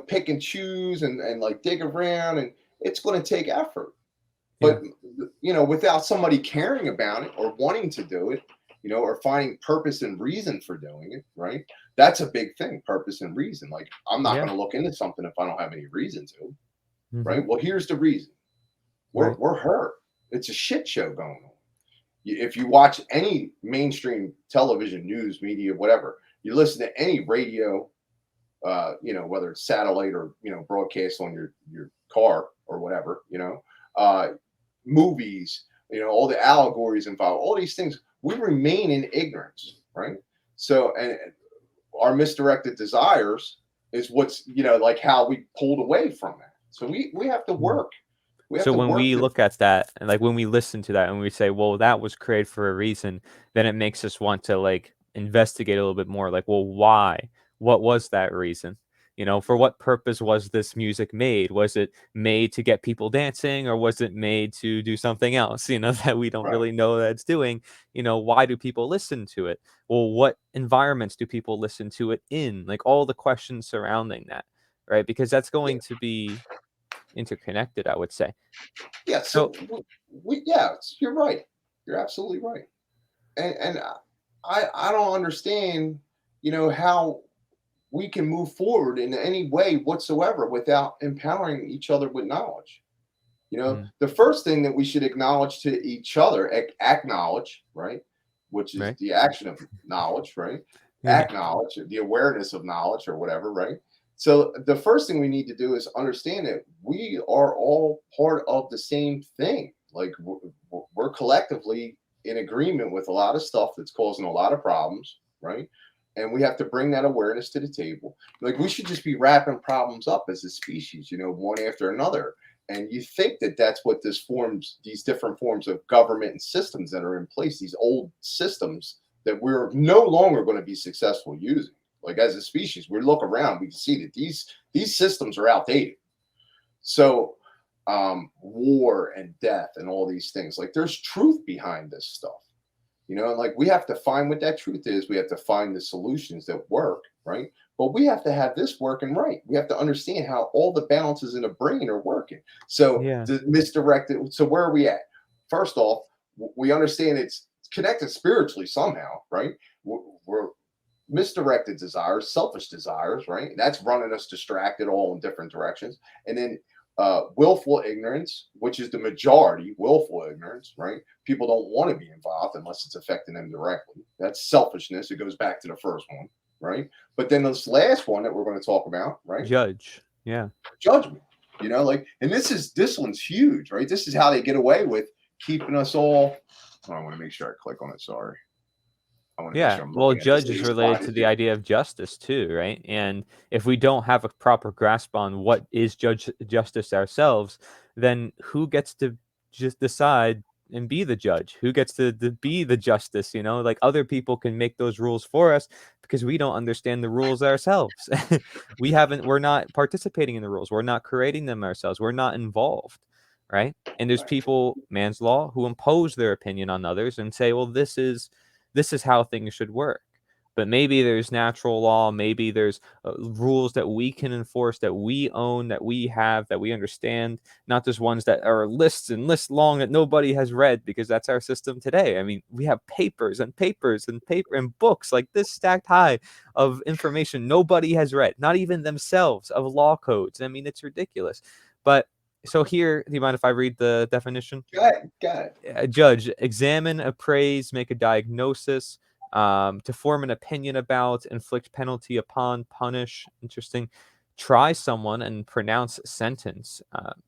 pick and choose, and like dig around, and it's going to take effort. yeah, But without somebody caring about it or wanting to do it, or finding purpose and reason for doing it, right? That's a big thing, purpose and reason. Like, I'm not yeah, going to look into something if I don't have any reason to, hmm, right? Well, here's the reason. We're right, we're hurt. It's a shit show going on. If you watch any mainstream television, news, media, whatever, you listen to any radio, whether it's satellite or, broadcast on your car or whatever, uh, movies, all the allegories involved, all these things, we remain in ignorance, right? So, and our misdirected desires is what's, like, how we pulled away from that. So we have to mm. work. We have So to when work we to, look at that, and like when we listen to that and we say, well, that was created for a reason, then it makes us want to like investigate a little bit more. Like, well, why? What was that reason? For what purpose was this music made? Was it made to get people dancing, or was it made to do something else, that we don't right. really know that it's doing? Why do people listen to it? Well, what environments do people listen to it in? Like all the questions surrounding that, right? Because that's Yeah. going to be interconnected, I would say. Yeah. So So yeah, you're right. You're absolutely right. And I don't understand, how we can move forward in any way whatsoever without empowering each other with knowledge. mm, The first thing that we should acknowledge to each other, acknowledge, right? Which is right? the action of knowledge, right? Yeah. Acknowledge the awareness of knowledge or whatever, right? So the first thing we need to do is understand that we are all part of the same thing. Like we're collectively in agreement with a lot of stuff that's causing a lot of problems, right? And we have to bring that awareness to the table. Like we should just be wrapping problems up as a species, one after another. And you think that that's what these different forms of government and systems that are in place, these old systems that we're no longer going to be successful using. Like as a species, we look around, we can see that these systems are outdated. So war and death and all these things, like there's truth behind this stuff, and like we have to find what that truth is. We have to find the solutions that work, right? But we have to have this working right. We have to understand how all the balances in the brain are working. So Yeah. the misdirected. So where are we at? First off, we understand it's connected spiritually somehow, right? We're misdirected desires, selfish desires, right? That's running us distracted all in different directions. And then willful ignorance, which is the majority, willful ignorance, right? People don't want to be involved unless it's affecting them directly. That's selfishness. It goes back to the first one, right? But then this last one that we're going to talk about, right? Judge. Yeah. Judgment. Like, and this one's huge, right? This is how they get away with keeping us all. Oh, I want to make sure I click on it. Sorry. I want to make Yeah. sure I'm Well, looking at this judge is thing related slide to it the here. idea of justice too, right? And if we don't have a proper grasp on what is justice ourselves, then who gets to just decide and be the judge? Who gets to be the justice? Like other people can make those rules for us because we don't understand the rules ourselves. We're not participating in the rules. We're not creating them ourselves. We're not involved, right? And there's people, man's law, who impose their opinion on others and say, well, this is how things should work. But maybe there's natural law, maybe there's rules that we can enforce, that we own, that we have, that we understand, not just ones that are lists and lists long that nobody has read, because that's our system today. I mean, we have papers and papers and paper and books like this stacked high of information nobody has read, not even themselves, of law codes. I mean, it's ridiculous. But so here, do you mind if I read the definition? Got it. Judge, examine, appraise, make a diagnosis, to form an opinion about, inflict penalty upon, punish. Interesting. Try someone and pronounce sentence.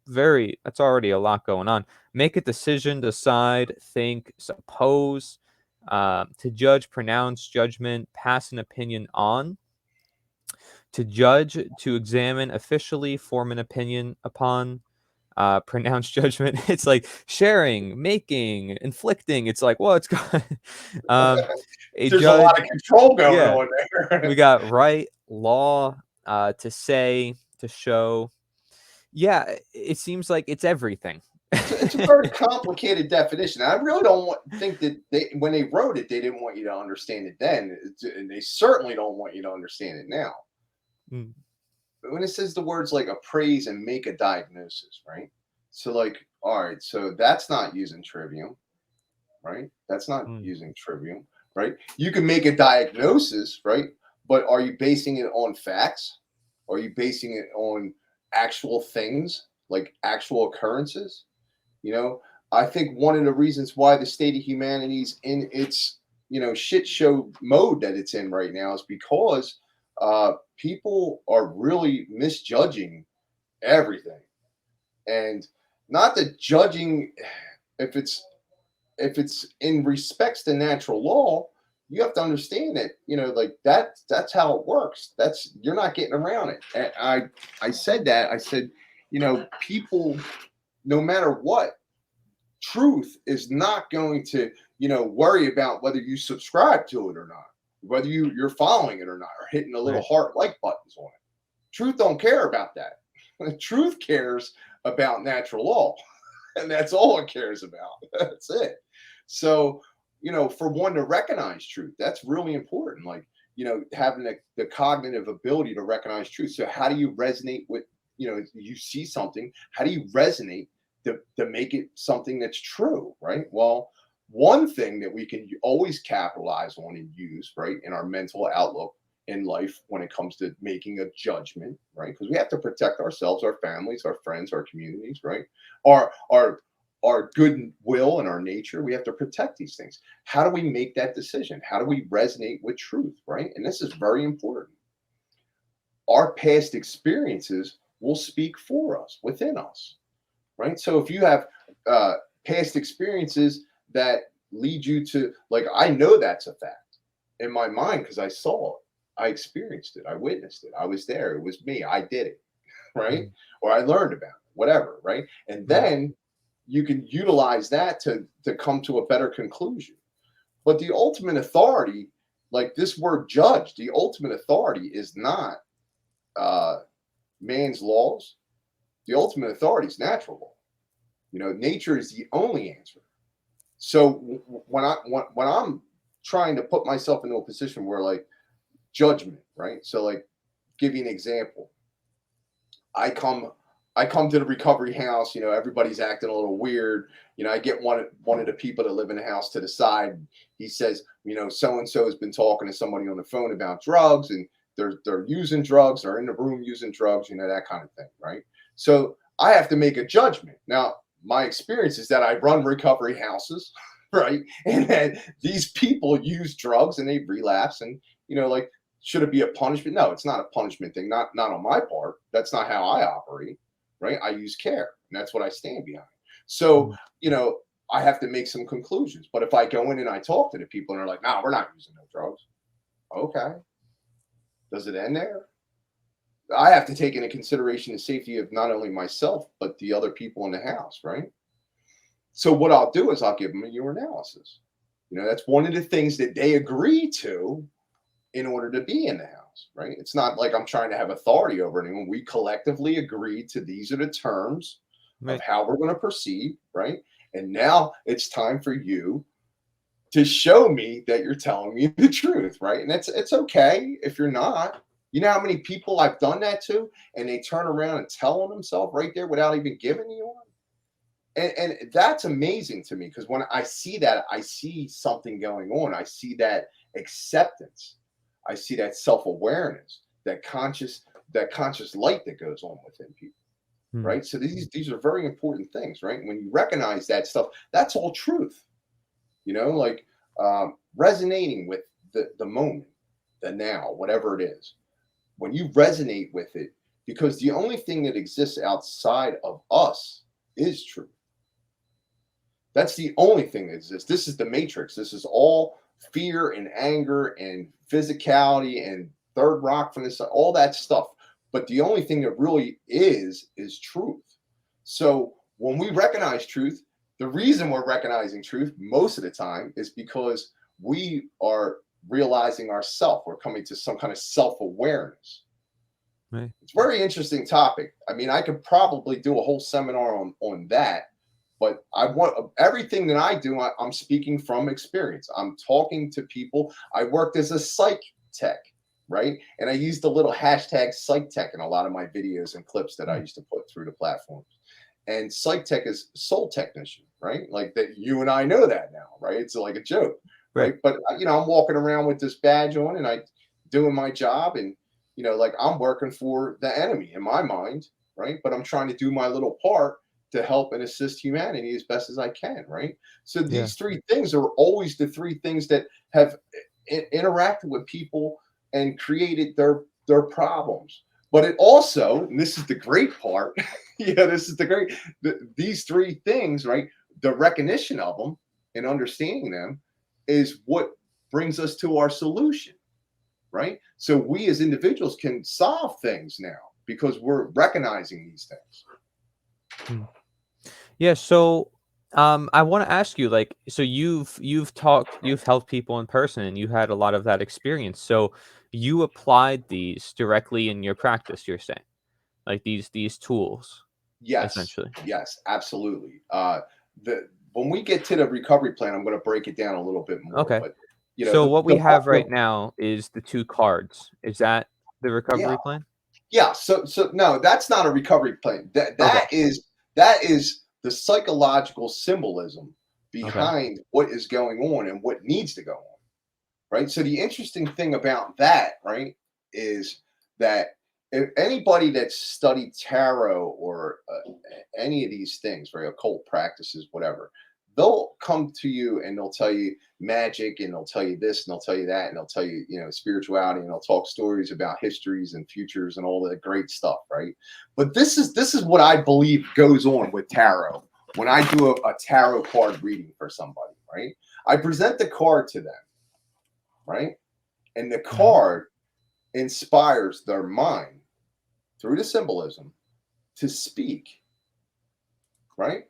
That's already a lot going on. Make a decision, decide, think, suppose. To judge, pronounce judgment, pass an opinion on. To judge, to examine, officially form an opinion upon, pronounce judgment. It's like sharing, making, inflicting. It's like, what's going a There's a lot judge. of control going Yeah. on We there. got right, law, to say, to show. Yeah, it seems like it's everything. It's a very complicated definition. I really don't think that when they wrote it, they didn't want you to understand it then, and they certainly don't want you to understand it now. Mm, But when it says the words like appraise and make a diagnosis, right? So, like, all right, so that's not using trivium, right? That's not mm, using trivium, right? You can make a diagnosis, right? But are you basing it on facts? Are you basing it on actual things, like actual occurrences? You know, I think one of the reasons why the state of humanity's in its, shit show mode that it's in right now is because people are really misjudging everything. And not that judging, if it's in respects to natural law, you have to understand that, like that's how it works. You're not getting around it. And I said that. I said, people, no matter what, truth is not going to, worry about whether you subscribe to it or not, whether you're following it or not, or hitting the little right. heart like buttons on it. Truth don't care about that. Truth cares about natural law, and that's all it cares about. That's it. So, for one to recognize truth, that's really important. Like, having the cognitive ability to recognize truth. So how do you resonate with, you see something, how do you resonate to make it something that's true, right? Well, one thing that we can always capitalize on and use, right, in our mental outlook in life when it comes to making a judgment, right? Because we have to protect ourselves, our families, our friends, our communities, right? Our goodwill and our nature. We have to protect these things. How do we make that decision? How do we resonate with truth, right? And this is very important. our past experiences will speak for us, within us, right? So if you have uh, past experiences that lead you to, like, I know that's a fact in my mind because I saw it, I experienced it, I witnessed it, I was there, it was me, I did it, right? Mhm. Or I learned about it, whatever, right? And Right. then you can utilize that to come to a better conclusion. But the ultimate authority, like this word judge, the ultimate authority is not uh, man's laws. The ultimate authority is natural law. Nature is the only answer. So when I'm trying to put myself into a position where, like, judgment, right? So, like, give you an example. I come I come to the recovery house, everybody's acting a little weird. I get one of the people that live in the house to the side. He says, so and so has been talking to somebody on the phone about drugs, and they're using drugs, they're in the room using drugs, that kind of thing, right? So I have to make a judgment. Now, my experience is that I run recovery houses, right? And that these people use drugs and they relapse, and like, should it be a punishment? No, it's not a punishment thing. Not on my part. That's not how I operate, right? I use care, and that's what I stand behind. So, Mhm. I have to make some conclusions. But if I go in and I talk to the people and they're like, "No, we're not using no drugs." Okay, does it end there? I have to take into consideration the safety of not only myself but the other people in the house, right? So what I'll do is I'll give them a urinalysis. That's one of the things that they agree to in order to be in the house, right? It's not like I'm trying to have authority over anyone. We collectively agreed to, these are the terms of Right. how we're going to proceed, right? And now it's time for you to show me that you're telling me the truth, right? And it's okay if you're not. You know how many people I've done that to, and they turn around and tell on themselves right there without even giving you one? And that's amazing to me, because when I see that, I see something going on. I see that acceptance. I see that self-awareness, that conscious light that goes on within people, Mm. right? So these are very important things, right? When you recognize that stuff, that's all truth, like, resonating with the moment, the now, whatever it is. When you resonate with it, because the only thing that exists outside of us is truth. That's the only thing that exists. This is the matrix. This is all fear and anger and physicality and third rock from this, all that stuff. But the only thing that really is truth. So when we recognize truth, the reason we're recognizing truth most of the time is because we are realizing ourself. We're coming to some kind of self-awareness. Right. It's a very interesting topic. I mean, I could probably do a whole seminar on that, but I want everything that I do. I'm speaking from experience. I'm talking to people. I worked as a psych tech, right? And I used the little hashtag psych tech in a lot of my videos and clips that I Mm. used to put through the platforms. And psych tech is soul technician, right? Like that, you and I know that now, right? It's like a joke, Right. right? But I'm walking around with this badge on, and I doing my job, and like, I'm working for the enemy in my mind, right? But I'm trying to do my little part to help and assist humanity as best as I can, right? So Yeah. these three things are always the three things that have interacted with people and created their problems. But it also, and this is the great part, this is the great, these three things, right? The recognition of them and understanding them is what brings us to our solution, right? So we as individuals can solve things now because we're recognizing these things. Mm. Yeah, so, I wanna ask you, like, so you've helped people in person, and you had a lot of that experience, so you applied these directly in your practice, you're saying? Like, these tools, Yes, essentially? yes, absolutely. The When we get to the recovery plan, I'm going to break it down a little bit more. Okay. But So what we the have right now is the 2 cards. Is that the yeah, recovery plan? yeah. So no, that's not a recovery plan. That Okay, that is that is the psychological symbolism okay. behind what is going on and what needs to go on. Right. So the interesting thing about that, right, is that if anybody that's studied tarot or any of these things, right, occult practices, whatever, they'll come to you and they'll tell you magic, and they'll tell you this and they'll tell you that, and they'll tell you, spirituality, and they'll talk stories about histories and futures and all that great stuff, right? But this is what I believe goes on with tarot. When I do a tarot card reading for somebody, right? I present the card to them, right? And the card inspires their mind through the symbolism to speak, right?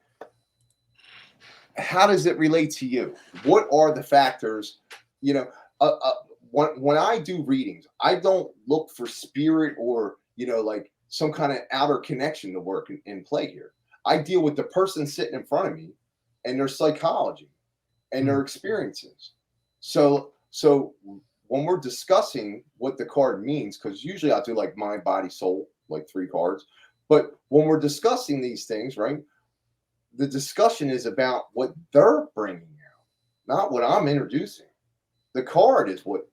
How does it relate to you? What are the factors? You know, when I do readings, I don't look for spirit or, like some kind of outer connection to work in play here. I deal with the person sitting in front of me and their psychology and their experiences. So when we're discussing what the card means, because usually I'll do like mind, body, soul, like 3 cards. But when we're discussing these things, right, the discussion is about what they're bringing out, not what I'm introducing. The card is what,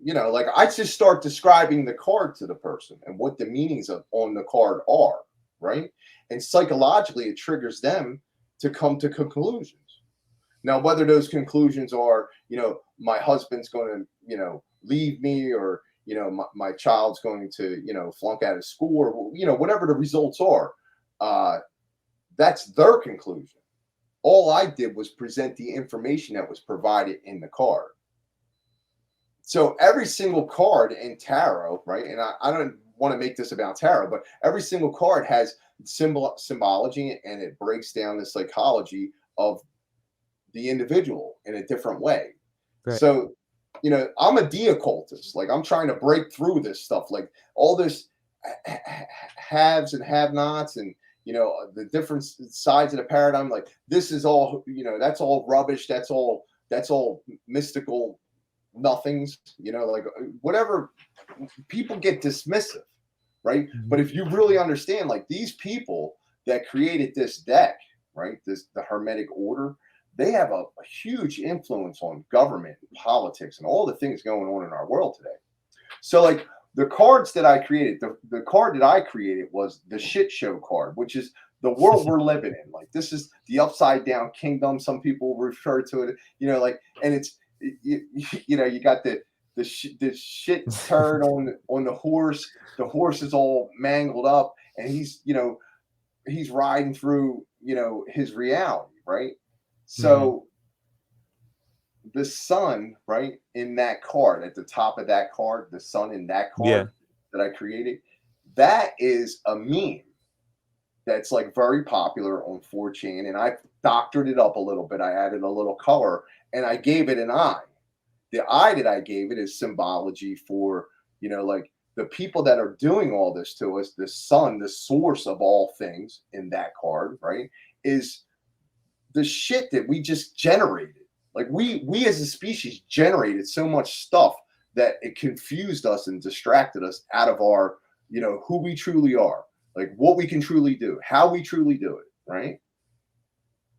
like I just start describing the card to the person and what the meanings on the card are, right? And psychologically, it triggers them to come to conclusions. Now, whether those conclusions are, my husband's going to, leave me, or, my child's going to, flunk out of school, or, whatever the results are, that's their conclusion. All I did was present the information that was provided in the card. So every single card in tarot, right? And I don't want to make this about tarot, but every single card has symbology, and it breaks down the psychology of the individual in a different way. Right. So, I'm a de-occultist. Like, I'm trying to break through this stuff, like all this haves and have-nots, and the different sides of the paradigm. Like, this is all, that's all rubbish. That's all mystical nothings. Like whatever. People get dismissive, right? But if you really understand, like, these people that created this deck, right, the Hermetic order, they have a huge influence on government, politics, and all the things going on in our world today. So, like, the cards that I created, the card that I created was the shit show card, which is the world we're living in. Like, this is the upside down kingdom. Some people refer to it, like, and it's, you got the shit turd on the horse. The horse is all mangled up, and he's riding through his reality, right? So the sun, right, in that card, at the top of that card, the sun in that card that I created, that is a meme that's like very popular on 4chan, and I doctored it up a little bit. I added a little color, and I gave it an eye. The eye that I gave it is symbology for, like, the people that are doing all this to us. The sun, the source of all things in that card, right, is the shit that we just generated. Like, we as a species generated so much stuff that it confused us and distracted us out of our, who we truly are, like what we can truly do, how we truly do it, right?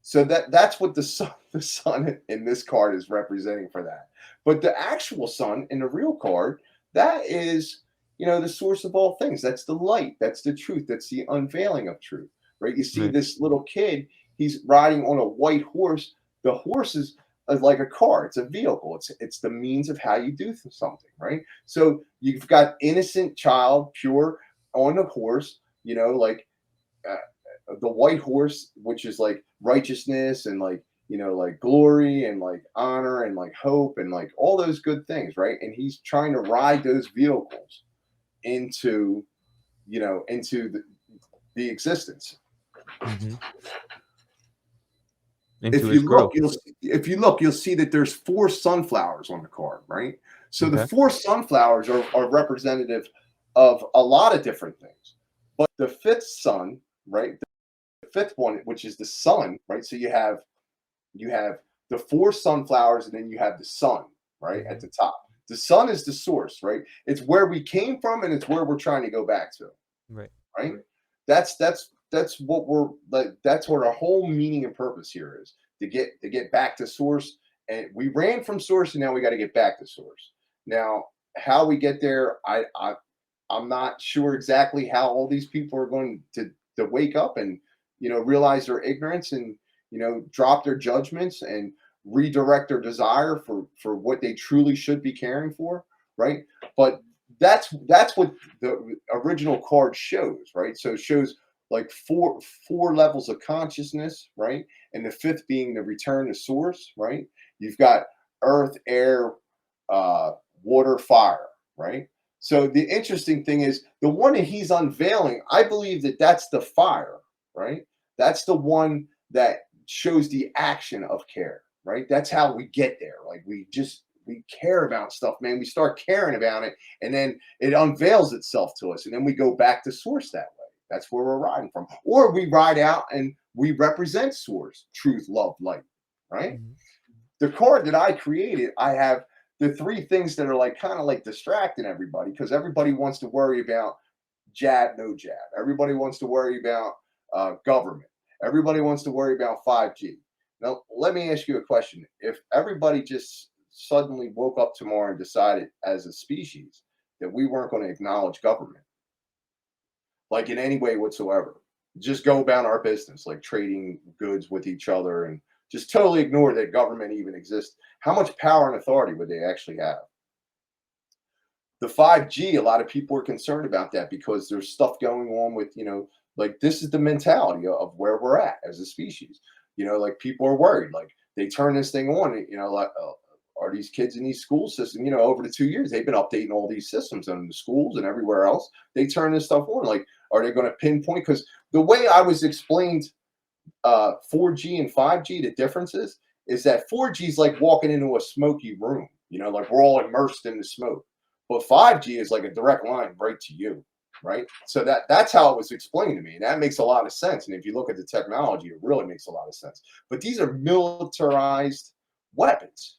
So that's what the sun in this card is representing for that. But the actual sun in the real card, that is, the source of all things. That's the light. That's the truth. That's the unveiling of truth, right? You see this little kid, he's riding on a white horse. The horse is like a car. It's a vehicle. It's the means of how you do something, right? So you've got innocent child, pure, on the horse, like the white horse, which is like righteousness and like, like glory and like honor and like hope and like all those good things, right? And he's trying to ride those vehicles into, into the existence. If you look, you'll see that there's 4 sunflowers on the card, right? So the 4 sunflowers are representative of a lot of different things. But the 5th sun, right? The 5th one, which is the sun, right? So you have the 4 sunflowers, and then you have the sun, right, at the top. The sun is the source, right? It's where we came from, and it's where we're trying to go back to. Right. That's what we're like. That's what our whole meaning and purpose here is, to get back to source. And we ran from source, and now we got to get back to source. Now, how we get there, I'm not sure exactly how all these people are going to wake up and realize their ignorance and drop their judgments and redirect their desire for what they truly should be caring for, right? But that's what the original card shows, right? So it shows like four levels of consciousness, right? And the fifth being the return to source, right? You've got earth, air, uh, water, fire, right? So the interesting thing is the one that he's unveiling, I believe that that's the fire, right? That's the one that shows the action of care, right? That's how we get there. Like we care about stuff, man. We start caring about it, and then it unveils itself to us, and then we go back to source that way. That's where we're riding from, or we ride out and we represent source, truth, love, light, right? Mhm. The card that I created, I have the three things that are like kind of like distracting everybody because everybody wants to worry about jab, no jab. Everybody wants to worry about government. Everybody wants to worry about 5G. Now, let me ask you a question. If everybody just suddenly woke up tomorrow and decided as a species that we weren't going to acknowledge government, like in any way whatsoever, just go about our business, like trading goods with each other and just totally ignore that government even exists, how much power and authority would they actually have? The 5G, a lot of people are concerned about that because there's stuff going on with, like this is the mentality of where we're at as a species. Like people are worried, like they turn this thing on, like are these kids in these school systems, over the 2 years, they've been updating all these systems in the schools and everywhere else. They turn this stuff on. Like, are they going to pinpoint? Because the way I was explained 4G and 5G, the differences is that 4G is like walking into a smoky room, like we're all immersed in the smoke. But 5G is like a direct line right to you, right? So that's how it was explained to me. And that makes a lot of sense. And if you look at the technology, it really makes a lot of sense. But these are militarized weapons.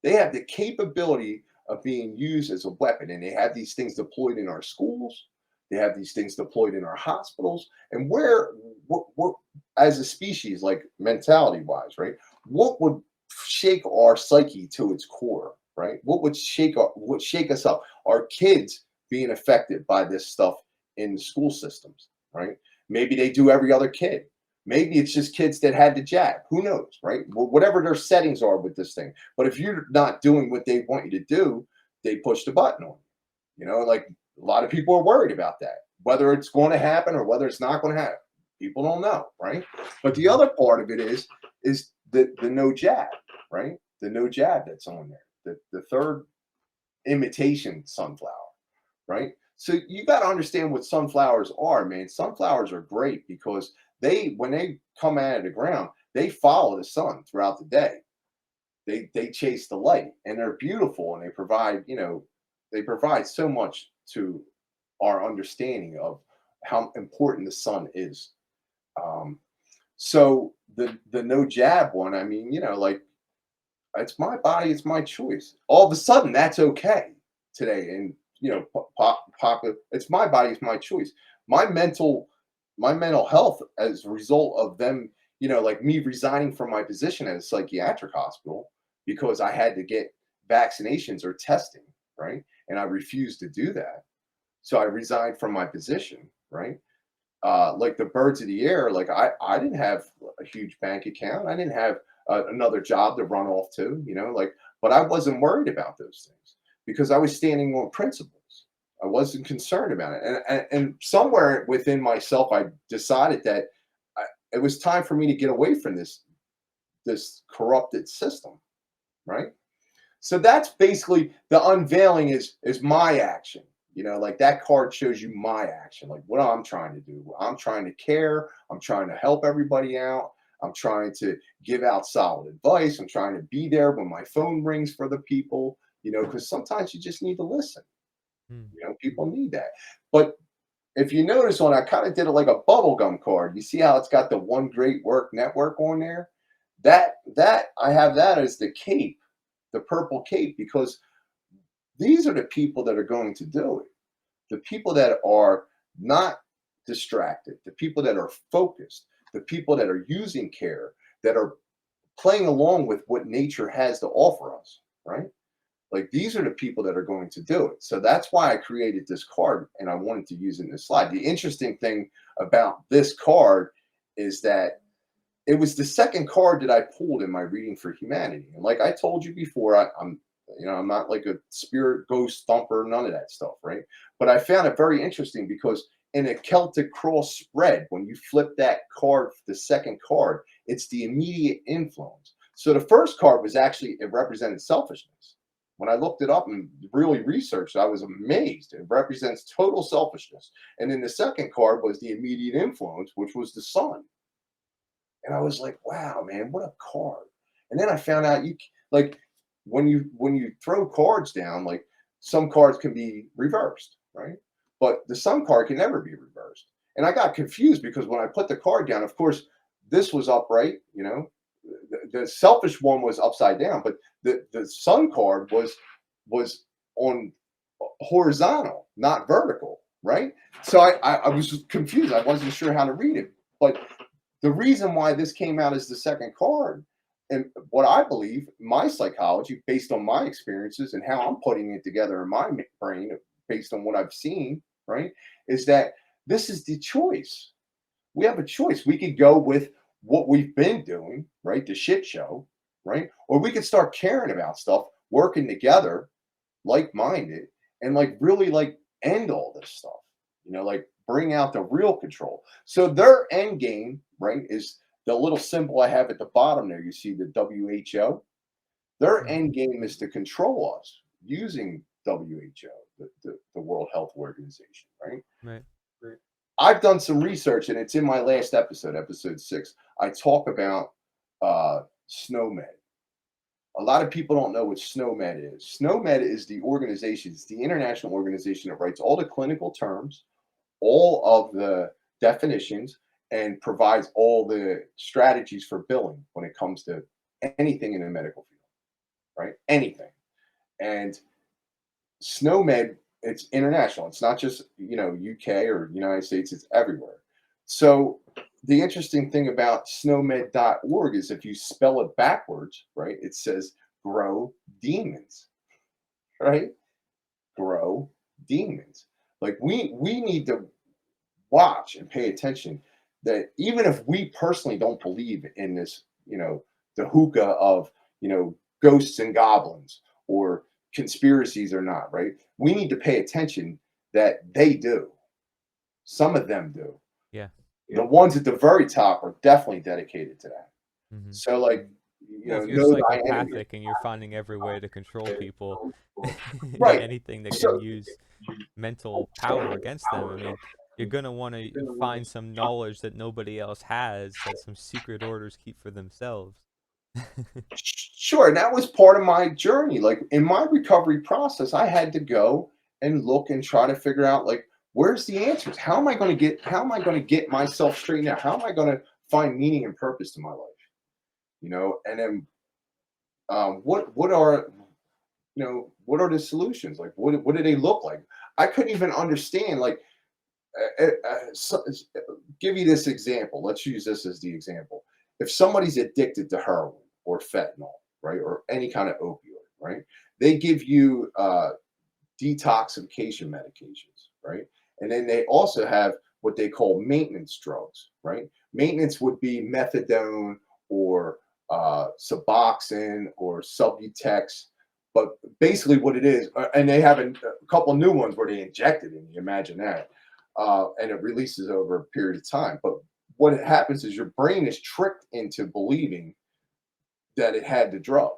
They have the capability of being used as a weapon, and they have these things deployed in our schools. They have these things deployed in our hospitals. And what as a species, like mentality wise, right? What would shake our psyche to its core, right? What shake us up? Our kids being affected by this stuff in the school systems, right? Maybe they do every other kid. Maybe it's just kids that had the jab. Who knows, right? Whatever their settings are with this thing. But if you're not doing what they want you to do, they push the button on you. Like a lot of people are worried about that, whether it's going to happen or whether it's not going to happen. People don't know, right? But the Mhm. other part of it is the no jab, right? The no jab that's on there. The third imitation sunflower, right? So you got to understand what sunflowers are, man. Sunflowers are great because when they come out of the ground, they follow the sun throughout the day. They chase the light, and they're beautiful, and they provide so much to our understanding of how important the sun is. Um, so the no jab one, I mean, like it's my body, it's my choice. All of a sudden, that's okay today, and it's my body, it's my choice. My mental, my mental health as a result of them, like me resigning from my position at a psychiatric hospital because I had to get vaccinations or testing, right? And I refused to do that, so I resigned from my position, right? Like the birds of the air, like I didn't have a huge bank account. I didn't have another job to run off to, like, but I wasn't worried about those things because I was standing on principles. I wasn't concerned about it. And somewhere within myself, I decided that it was time for me to get away from this corrupted system, right? So that's basically the unveiling is my action. Like that card shows you my action, like what I'm trying to do. I'm trying to care. I'm trying to help everybody out. I'm trying to give out solid advice. I'm trying to be there when my phone rings for the people, because sometimes you just need to listen. Mm. People need that. But if you notice on, I kind of did it like a bubblegum card. You see how it's got the one great work network on there? That I have that as the cape, the purple cape, because these are the people that are going to do it. The people that are not distracted, the people that are focused, the people that are using care, that are playing along with what nature has to offer us, right? Like these are the people that are going to do it. So that's why I created this card and I wanted to use it in this slide. The interesting thing about this card is that it was the second card that I pulled in my reading for humanity. And like I told you before, I'm I'm not like a spirit ghost thumper, none of that stuff, right? But I found it very interesting because in a Celtic cross spread, when you flip that card, the second card, it's the immediate influence. So the first card was actually, it represented selfishness. When I looked it up and really researched, I was amazed. It represents total selfishness. And then the second card was the immediate influence, which was the sun. And I was like, wow, man, what a card. And then I found out like when you throw cards down, like some cards can be reversed, right? But the sun card can never be reversed. And I got confused because when I put the card down, of course, this was upright, the selfish one was upside down, but the sun card was on horizontal, not vertical, right? So I was confused. I wasn't sure how to read it. But the reason why this came out as the second card, and what I believe, my psychology, based on my experiences and how I'm putting it together in my brain, based on what I've seen, right, is that this is the choice. We have a choice. We could go with what we've been doing, right, the shit show, right, or we could start caring about stuff, working together, like-minded, and like really like end all this stuff, like bring out the real control. So their end game, right, is the little symbol I have at the bottom there. You see the WHO. Their Mhm. end game is to control us using WHO, the World Health Organization, right? Right. Right. I've done some research, and it's in my last episode, episode 6. I talk about SNOMED. A lot of people don't know what SNOMED is. SNOMED is the organization, it's the international organization that writes all the clinical terms, all of the definitions, and provides all the strategies for billing when it comes to anything in the medical field, right? Anything. And SNOMED, it's international. It's not just, UK or United States, it's everywhere. So the interesting thing about snowmed.org is if you spell it backwards, right, it says grow demons, right? Grow demons. Like we need to watch and pay attention that even if we personally don't believe in this, the hookah of, ghosts and goblins or conspiracies or not, right? We need to pay attention that they do. Some of them do. Yeah. The ones at the very top are definitely dedicated to that. Hmm. So, like, Well, if you're know thy enemy. psychopathic and you're finding every way to control people and Right. anything that can So, use mental power against them, I mean, you're gonna want to find some knowledge that nobody else has, that some secret orders keep for themselves. sure, and that was part of my journey. Like in my recovery process, I had to go and look and try to figure out like where's the answers? How am I going to get myself straightened out? How am I going to find meaning and purpose to my life? And then what are what are the solutions? Like what do they look like? I couldn't even understand like give you this example. Let's use this as the example. If somebody's addicted to heroin or fentanyl, right, or any kind of opioid, right, they give you detoxification medications, right, and then they also have what they call maintenance drugs, right. Maintenance would be methadone or Suboxone or Subutex. But basically, what it is, and they have a couple new ones where they inject it in. You imagine that, and it releases over a period of time. But what happens is your brain is tricked into believing that it had the drug,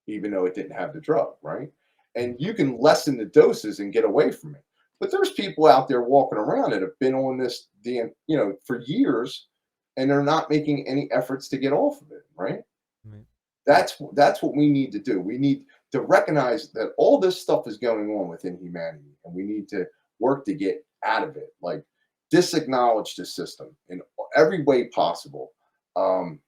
even though it didn't have the drug, right? And you can lessen the doses and get away from it. But there's people out there walking around that have been on this, for years, and they're not making any efforts to get off of it, right? Right. That's what we need to do. We need to recognize that all this stuff is going on within humanity, and we need to work to get out of it. Like disacknowledge the system in every way possible. Um,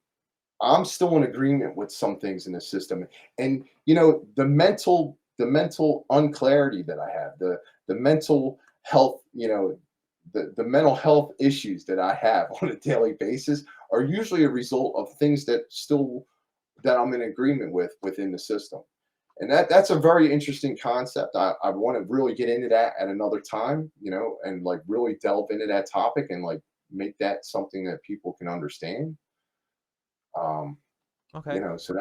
I'm still in agreement with some things in the system, and the mental unclarity that I have, the mental health, the mental health issues that I have on a daily basis are usually a result of things that I'm in agreement with within the system. And that's a very interesting concept. I want to really get into that at another time, and like really delve into that topic and like make that something that people can understand. Um, Okay. so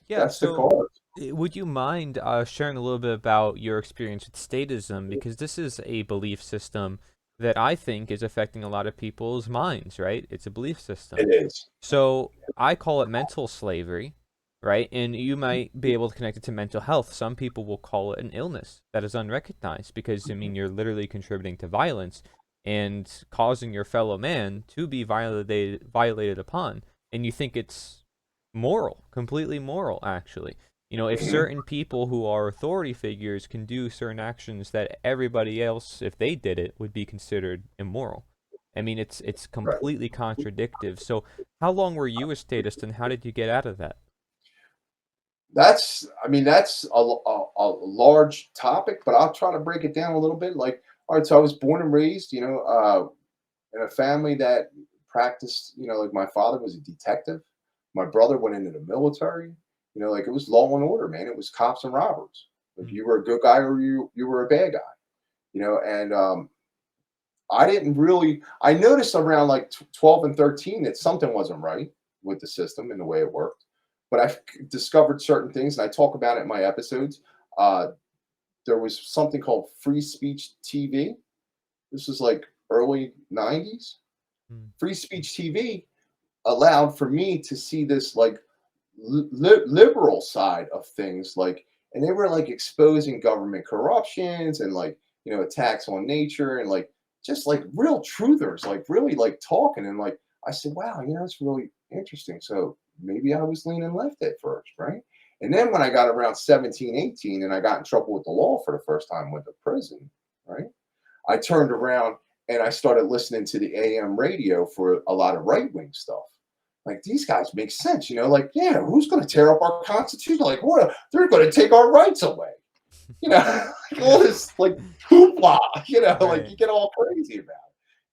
Yeah, that's the so cause. would you mind sharing a little bit about your experience with statism? Because this is a belief system that I think is affecting a lot of people's minds, right? It's a belief system. It is. So I call it mental slavery, right? And you might be able to connect it to mental health. Some people will call it an illness that is unrecognized because, I mean, you're literally contributing to violence and causing your fellow man to be violated upon. And you think it's moral, completely moral, actually. If Mhm. certain people who are authority figures can do certain actions that everybody else, if they did it, would be considered immoral. I mean, it's Right. completely contradictive. So, how long were you a statist, and how did you get out of that? I mean, that's a large topic, but I'll try to break it down a little bit. Like, all right, so I was born and raised, in a family that practiced, like my father was a detective. My brother went into the military. Like it was law and order, man. It was cops and robbers. Like Mm, you were a good guy or you were a bad guy. And I didn't really. I noticed around like 12 and 13 that something wasn't right with the system and the way it worked. But I discovered certain things, and I talk about it in my episodes. Uh, there was something called free speech TV. This was like early 90s. mm, Free speech TV allowed for me to see this like liberal side of things, like, and they were like exposing government corruptions and like attacks on nature and like just like real truthers, like really like talking, and like I said, wow, it's really interesting. So maybe I was leaning left at first, right? And then when I got around 17, 18, and I got in trouble with the law for the first time, went to prison, right? I turned around and I started listening to the AM radio for a lot of right wing stuff. Like these guys make sense, like, yeah, who's going to tear up our constitution? Like, what? They're going to take our rights away, like all this like hoopla, like right. you get all crazy about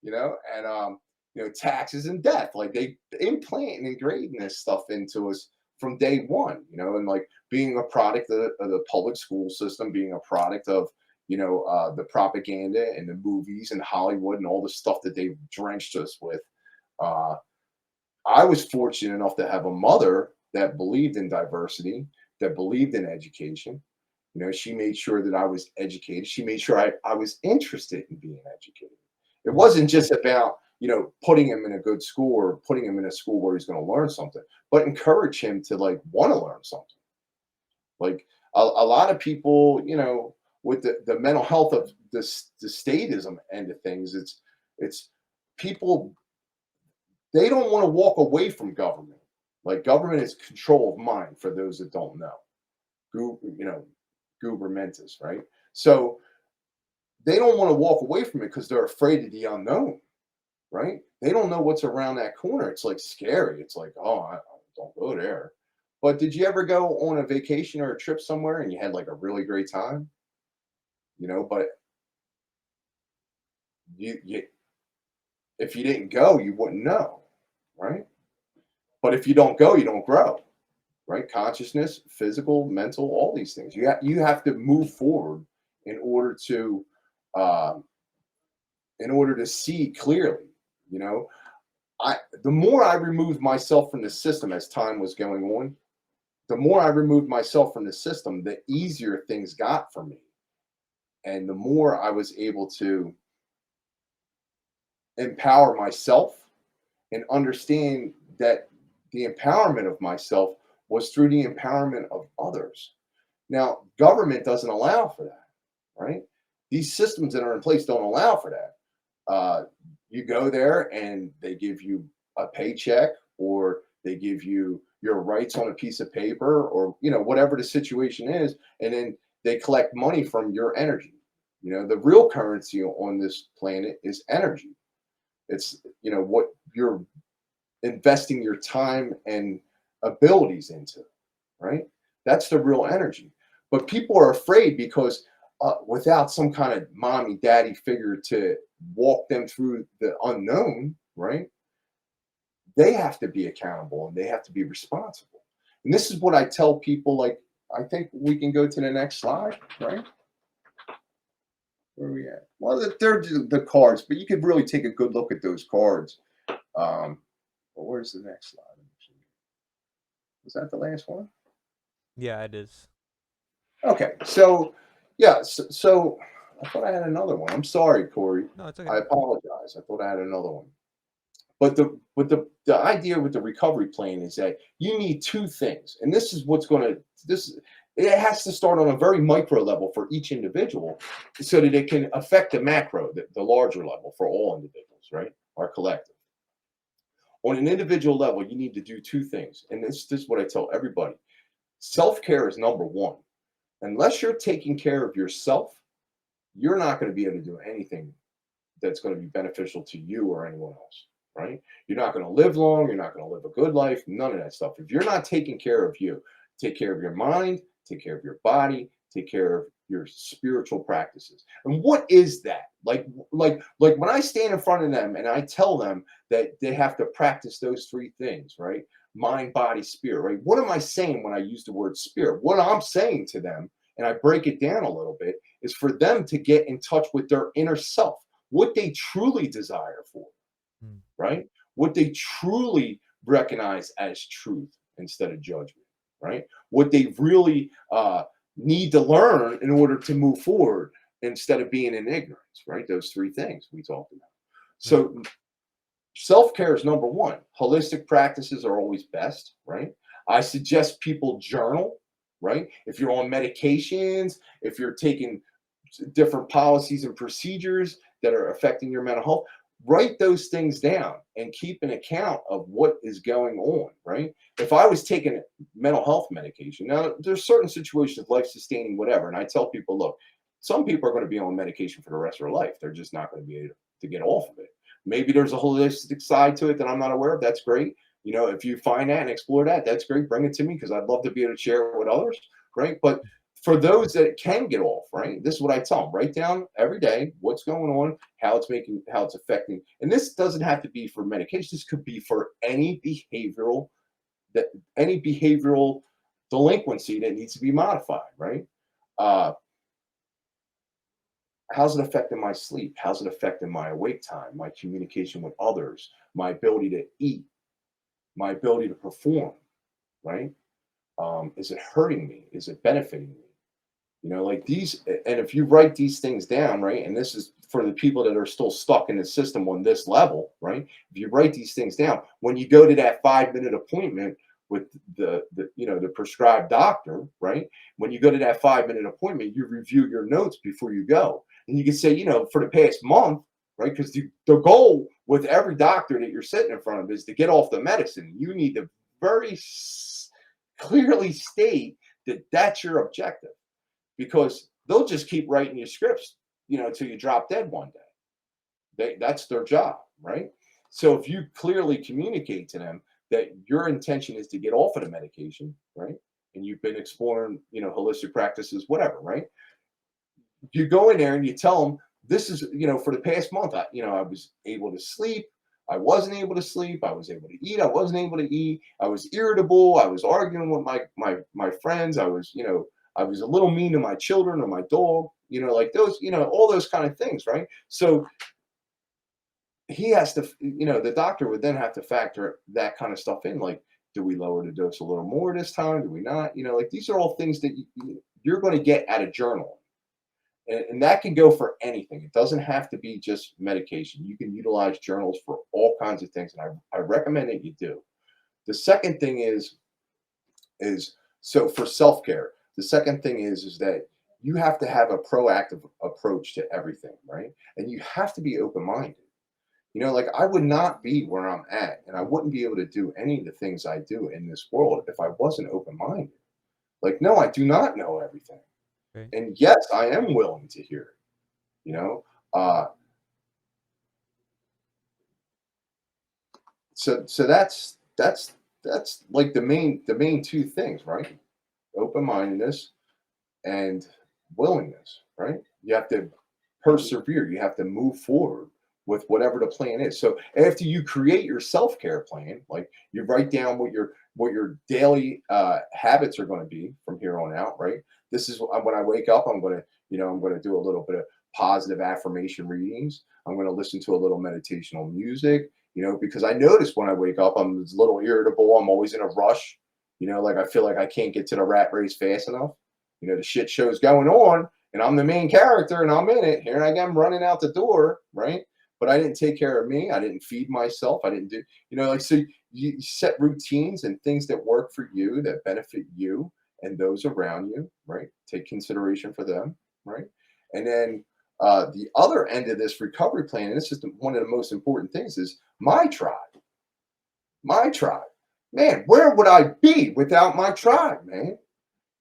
and taxes and death, like they implant and ingrading this stuff into us from day one, and like being a product of the public school system, being a product of the propaganda and the movies and Hollywood and all the stuff that they drenched us with. Uh, I was fortunate enough to have a mother that believed in diversity, that believed in education. She made sure that I was educated. She made sure I was interested in being educated. It Mm, wasn't just about, putting him in a good school or putting him in a school where he's going to learn something, but encourage him to like want to learn something. Like a lot of people, with the mental health of this the statism end of things, it's people, they don't want to walk away from government. Like government is control of mind for those that don't know. You know, gubermentus, right? So they don't want to walk away from it because they're afraid of the unknown, right? They don't know what's around that corner. It's like scary. It's like, oh, I don't go there. But did you ever go on a vacation or a trip somewhere and you had like a really great time? But you if you didn't go, you wouldn't know, right? But if you don't go, you don't grow, right? Consciousness, physical, mental, all these things. You have to move forward in order to uh, see clearly. You know, I the more I removed myself from the system as time was going on, the more I removed myself from the system, the easier things got for me, and the more I was able to empower myself and understand that the empowerment of myself was through the empowerment of others. Now, government doesn't allow for that, right? These systems that are in place don't allow for that. You go there and they give you a paycheck, or they give you your rights on a piece of paper, or whatever the situation is, and then they collect money from your energy. The real currency on this planet is energy. It's what you're investing your time and abilities into, right? That's the real energy. But people are afraid because without some kind of mommy, daddy figure to walk them through the unknown, right? They have to be accountable and they have to be responsible. And this is what I tell people. Like, I think we can go to the next slide, right? Where are we at? Well, they're the cards, but you could really take a good look at those cards. Well, where's the next slide? Was that the last one? Yeah, it is. Okay, so yeah, so I thought I had another one. I'm sorry, Corey. No, it's I okay. apologize. I thought I had another one. But the idea with the recovery plan is that you need two things, and this is what's going to this. It has to start on a very micro level for each individual, so that it can affect the macro, the larger level for all individuals, right? Our collective. On an individual level, you need to do two things, and this is what I tell everybody: self care is number one. Unless you're taking care of yourself, you're not going to be able to do anything that's going to be beneficial to you or anyone else, right? You're not going to live long. You're not going to live a good life. None of that stuff. If you're not taking care of you, take care of your mind, take care of your body, take care of your spiritual practices. And what is that? Like when I stand in front of them and I tell them that they have to practice those three things, right? Mind, body, spirit, right? What am I saying when I use the word spirit? What I'm saying to them, and I break it down a little bit, is for them to get in touch with their inner self, what they truly desire for, Mm. right? What they truly recognize as truth instead of judgment, right? What they really need to learn in order to move forward instead of being in ignorance, right? Those three things we talked about. Right. So self care is number one. Holistic practices are always best, right? I suggest people journal, right? If you're on medications, if you're taking different policies and procedures that are affecting your mental health, write those things down and keep an account of what is going on, right? If I was taking mental health medication, now there's certain situations, life sustaining, whatever, and I tell people, look, some people are going to be on medication for the rest of their life. They're just not going to be able to get off of it. Maybe there's a holistic side to it that I'm not aware of. That's great. You know, if you find that and explore that, that's great. Bring it to me because I'd love to be able to share it with others, right? But for those that can get off, right? This is what I tell them: write down every day what's going on, how it's affecting. And this doesn't have to be for medication. This could be for that any behavioral delinquency that needs to be modified, right? Uh, how's it affecting my sleep? How's it affecting my awake time, my communication with others, my ability to eat, my ability to perform, right? Is it hurting me? Is it benefiting me? You know, like these, and if you write these things down, right, and this is for the people that are still stuck in the system on this level, right? If you write these things down, when you go to that 5 minute appointment with the prescribed doctor, right? When you go to that 5 minute appointment, you review your notes before you go, and you can say, for the past month, right? Because the goal with every doctor that you're sitting in front of is to get off the medicine. You need to very clearly state that that's your objective because they'll just keep writing you scripts, until you drop dead one day. That's their job, right? So if you clearly communicate to them that your intention is to get off of the medication, right? And you've been exploring, holistic practices, whatever, right? You go in there and you tell them this is, for the past month, I was able to sleep. I wasn't able to sleep. I was able to eat. I wasn't able to eat. I was irritable. I was arguing with my friends. I was a little mean to my children or my dog. Like those, all those kind of things, right? So he has to, the doctor would then have to factor that kind of stuff in. Like, do we lower the dose a little more this time? Do we not? Like these are all things that you're going to get at a journal. And that can go for anything. It doesn't have to be just medication. You can utilize journals for all kinds of things. And I recommend that you do. The second thing is so for self-care, the second thing is that you have to have a proactive approach to everything, right? And you have to be open-minded. Like I would not be where I'm at, and I wouldn't be able to do any of the things I do in this world if I wasn't open-minded. Like, no, I do not know everything. Right. And yes, I am willing to hear it, you know. Uh, so that's like the main two things, right? Open-mindedness and willingness, right? You have to persevere. You have to move forward with whatever the plan is. So after you create your self-care plan, like you write down what your daily habits are going to be from here on out, right? This is when I wake up, I'm going to do a little bit of positive affirmation readings. I'm going to listen to a little meditational music, because I notice when I wake up, I'm a little irritable. I'm always in a rush. Like I feel like I can't get to the rat race fast enough. The shit show's going on, and I'm the main character, and I'm in it. Here I am running out the door, right? But I didn't take care of me. I didn't feed myself. I didn't do, like, so you set routines and things that work for you, that benefit you and those around you, right? Take consideration for them, right? And then the other end of this recovery plan, and this is one of the most important things, is my tribe. My tribe. Man, where would I be without my tribe, man?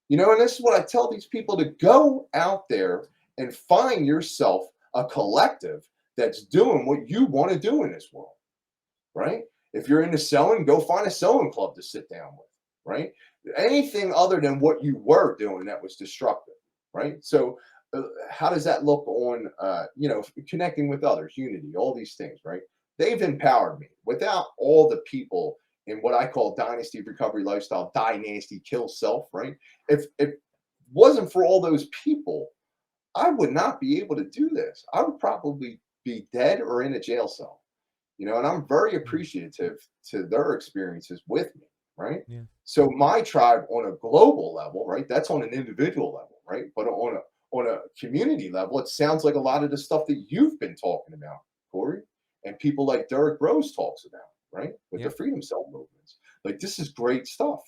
And this is what I tell these people, to go out there and find yourself a collective that's doing what you want to do in this world, right? If you're into selling, go find a selling club to sit down with, right? Anything other than what you were doing that was destructive, right? So, how does that look on, connecting with others, unity, all these things, right? They've empowered me. Without all the people in what I call dynasty recovery lifestyle, die nasty, kill self, right? If it wasn't for all those people, I would not be able to do this. I would probably be dead or in a jail cell. And I'm very Mm. appreciative to their experiences with me, right? Yeah. So my tribe on a global level, right? That's on an individual level, right? But on a community level, it sounds like a lot of the stuff that you've been talking about, Corey, and people like Derek Rose talks about, right? With the Yeah. freedom cell movements. Like, this is great stuff,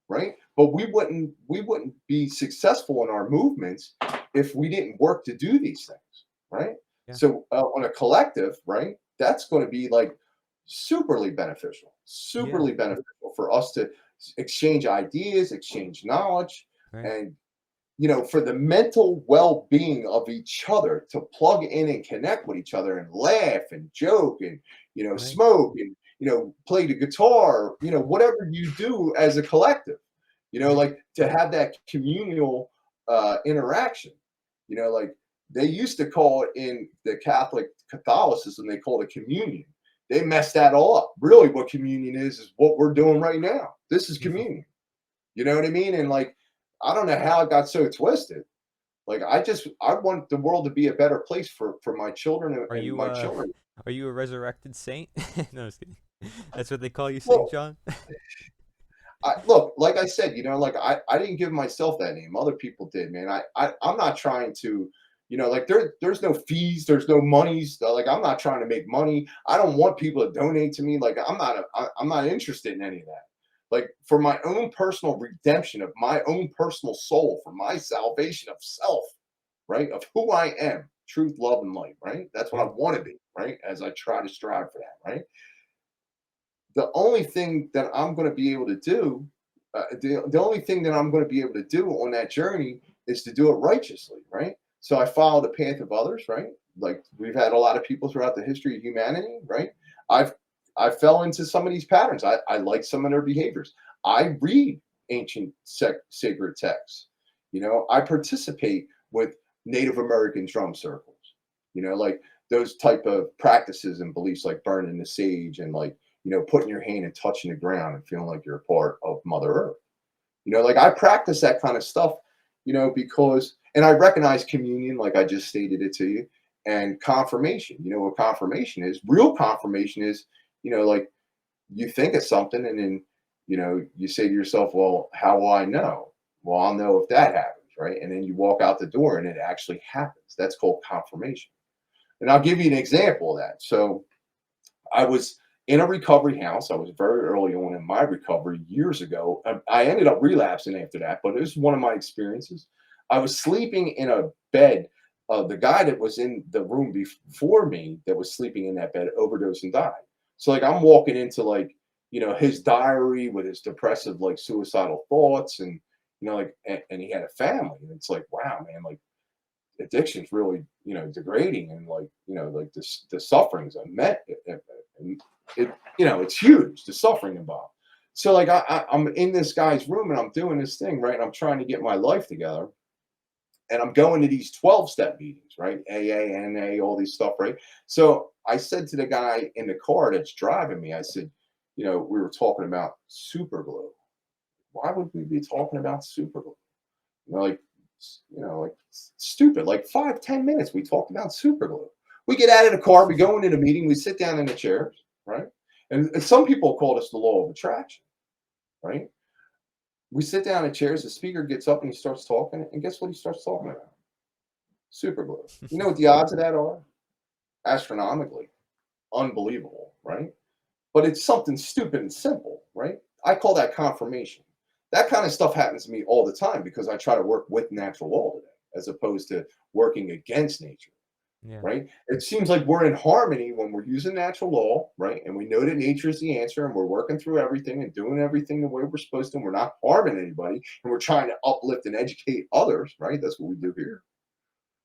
right? But we wouldn't be successful in our movements if we didn't work to do these things, right? Yeah. So on a collective, right, that's going to be like Yeah. superly beneficial for us to exchange ideas, exchange knowledge, Right. and for the mental well-being of each other, to plug in and connect with each other and laugh and joke and Right. smoke and play the guitar, whatever you do as a collective, Yeah. like to have that communal interaction. Like they used to call it in the Catholicism, they called it communion. They messed that all up. Really, what communion is what we're doing right now. This is communion. You know what I mean? And like, I don't know how it got so twisted. Like, I want the world to be a better place for my children and, Are and you my children. are you a resurrected saint? No, I was kidding. That's what they call you, Saint Well, John? look, like I said, like I didn't give myself that name. Other people did, man. I'm not trying to, like there's no fees, there's no monies. Like, I'm not trying to make money. I don't want people to donate to me. Like, I'm not interested in any of that. Like, for my own personal redemption of my own personal soul, for my salvation of self, right? Of who I am, truth, love, and light, right? That's what I Yeah. want to be, right? As I try to strive for that, right? The only thing that I'm going to be able to do, the only thing that I'm going to be able to do on that journey is to do it righteously, right? So I follow the path of others, right? Like, we've had a lot of people throughout the history of humanity, right? I've I fell into some of these patterns. I like some of their behaviors. I read ancient sacred texts. I participate with Native American drum circles. Like those type of practices and beliefs, like burning the sage and like putting your hand and touching the ground and feeling like you're a part of Mother Earth. Like I practice that kind of stuff, because, and I recognize communion, like I just stated it to you, and confirmation. What confirmation is? Real confirmation is, like you think of something and then, you say to yourself, well, how will I know? Well, I'll know if that happens, right? And then you walk out the door and it actually happens. That's called confirmation. And I'll give you an example of that. So I was in a recovery house. I was very early on in my recovery years ago. I ended up relapsing after that, but it was one of my experiences. I was sleeping in a bed. The guy that was in the room before me that was sleeping in that bed overdosed and died. So like I'm walking into like, his diary with his depressive, like suicidal thoughts and, like, and he had a family. And it's like, wow, man, like addiction's really, degrading and like, like the sufferings I met. It's huge, the suffering involved. So like I'm in this guy's room and I'm doing this thing, right? And I'm trying to get my life together. And I'm going to these 12-step meetings, right? AA, NA, all these stuff, right? So I said to the guy in the car that's driving me, I said, we were talking about super glue. Why would we be talking about super glue? Like, like stupid. Like 5, 10 minutes, we talked about super glue. We get out of the car, we go into the meeting, we sit down in the chairs, right? And some people called us the law of attraction, right? We sit down in chairs. The speaker gets up and he starts talking. And guess what he starts talking about? Super glue. You know what the odds of that are? Astronomically. Unbelievable, right? But it's something stupid and simple, right? I call that confirmation. That kind of stuff happens to me all the time because I try to work with natural law today as opposed to working against nature, Yeah. right? It seems like we're in harmony when we're using natural law, right? And we know that nature is the answer and we're working through everything and doing everything the way we're supposed to. And we're not harming anybody and we're trying to uplift and educate others, right? That's what we do here.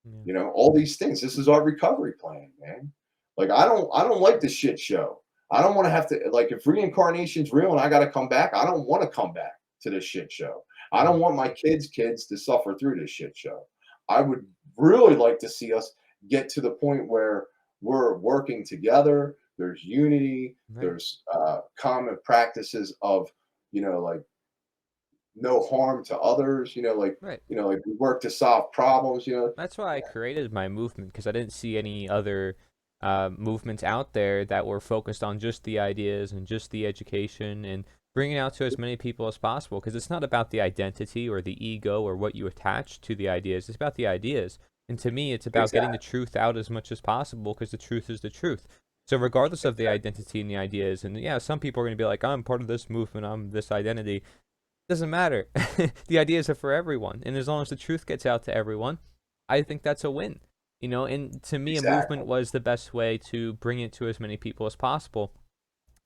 Yeah. You know, all these things. This is our recovery plan, man. Like I don't like the shit show. I don't want to have to like if reincarnation's real and I got to come back, I don't want to come back to this shit show. I don't Yeah. want my kids to suffer through this shit show. I would really like to see us get to the point where we're working together, there's unity, Right. there's common practices of, like no harm to others, Right. like we work to solve problems, That's why I created my movement, because I didn't see any other movements out there that were focused on just the ideas and just the education and bringing it out to as many people as possible. Because it's not about the identity or the ego or what you attach to the ideas. It's about the ideas. And to me, it's about getting the Exactly. truth out as much as possible because the truth is the truth. So regardless of the identity and the ideas, and yeah, some people are going to be like, I'm part of this movement, I'm this identity. Doesn't matter. The ideas are for everyone, and as long as the truth gets out to everyone, I think that's a win. And to me, a movement Exactly. was the best way to bring it to as many people as possible.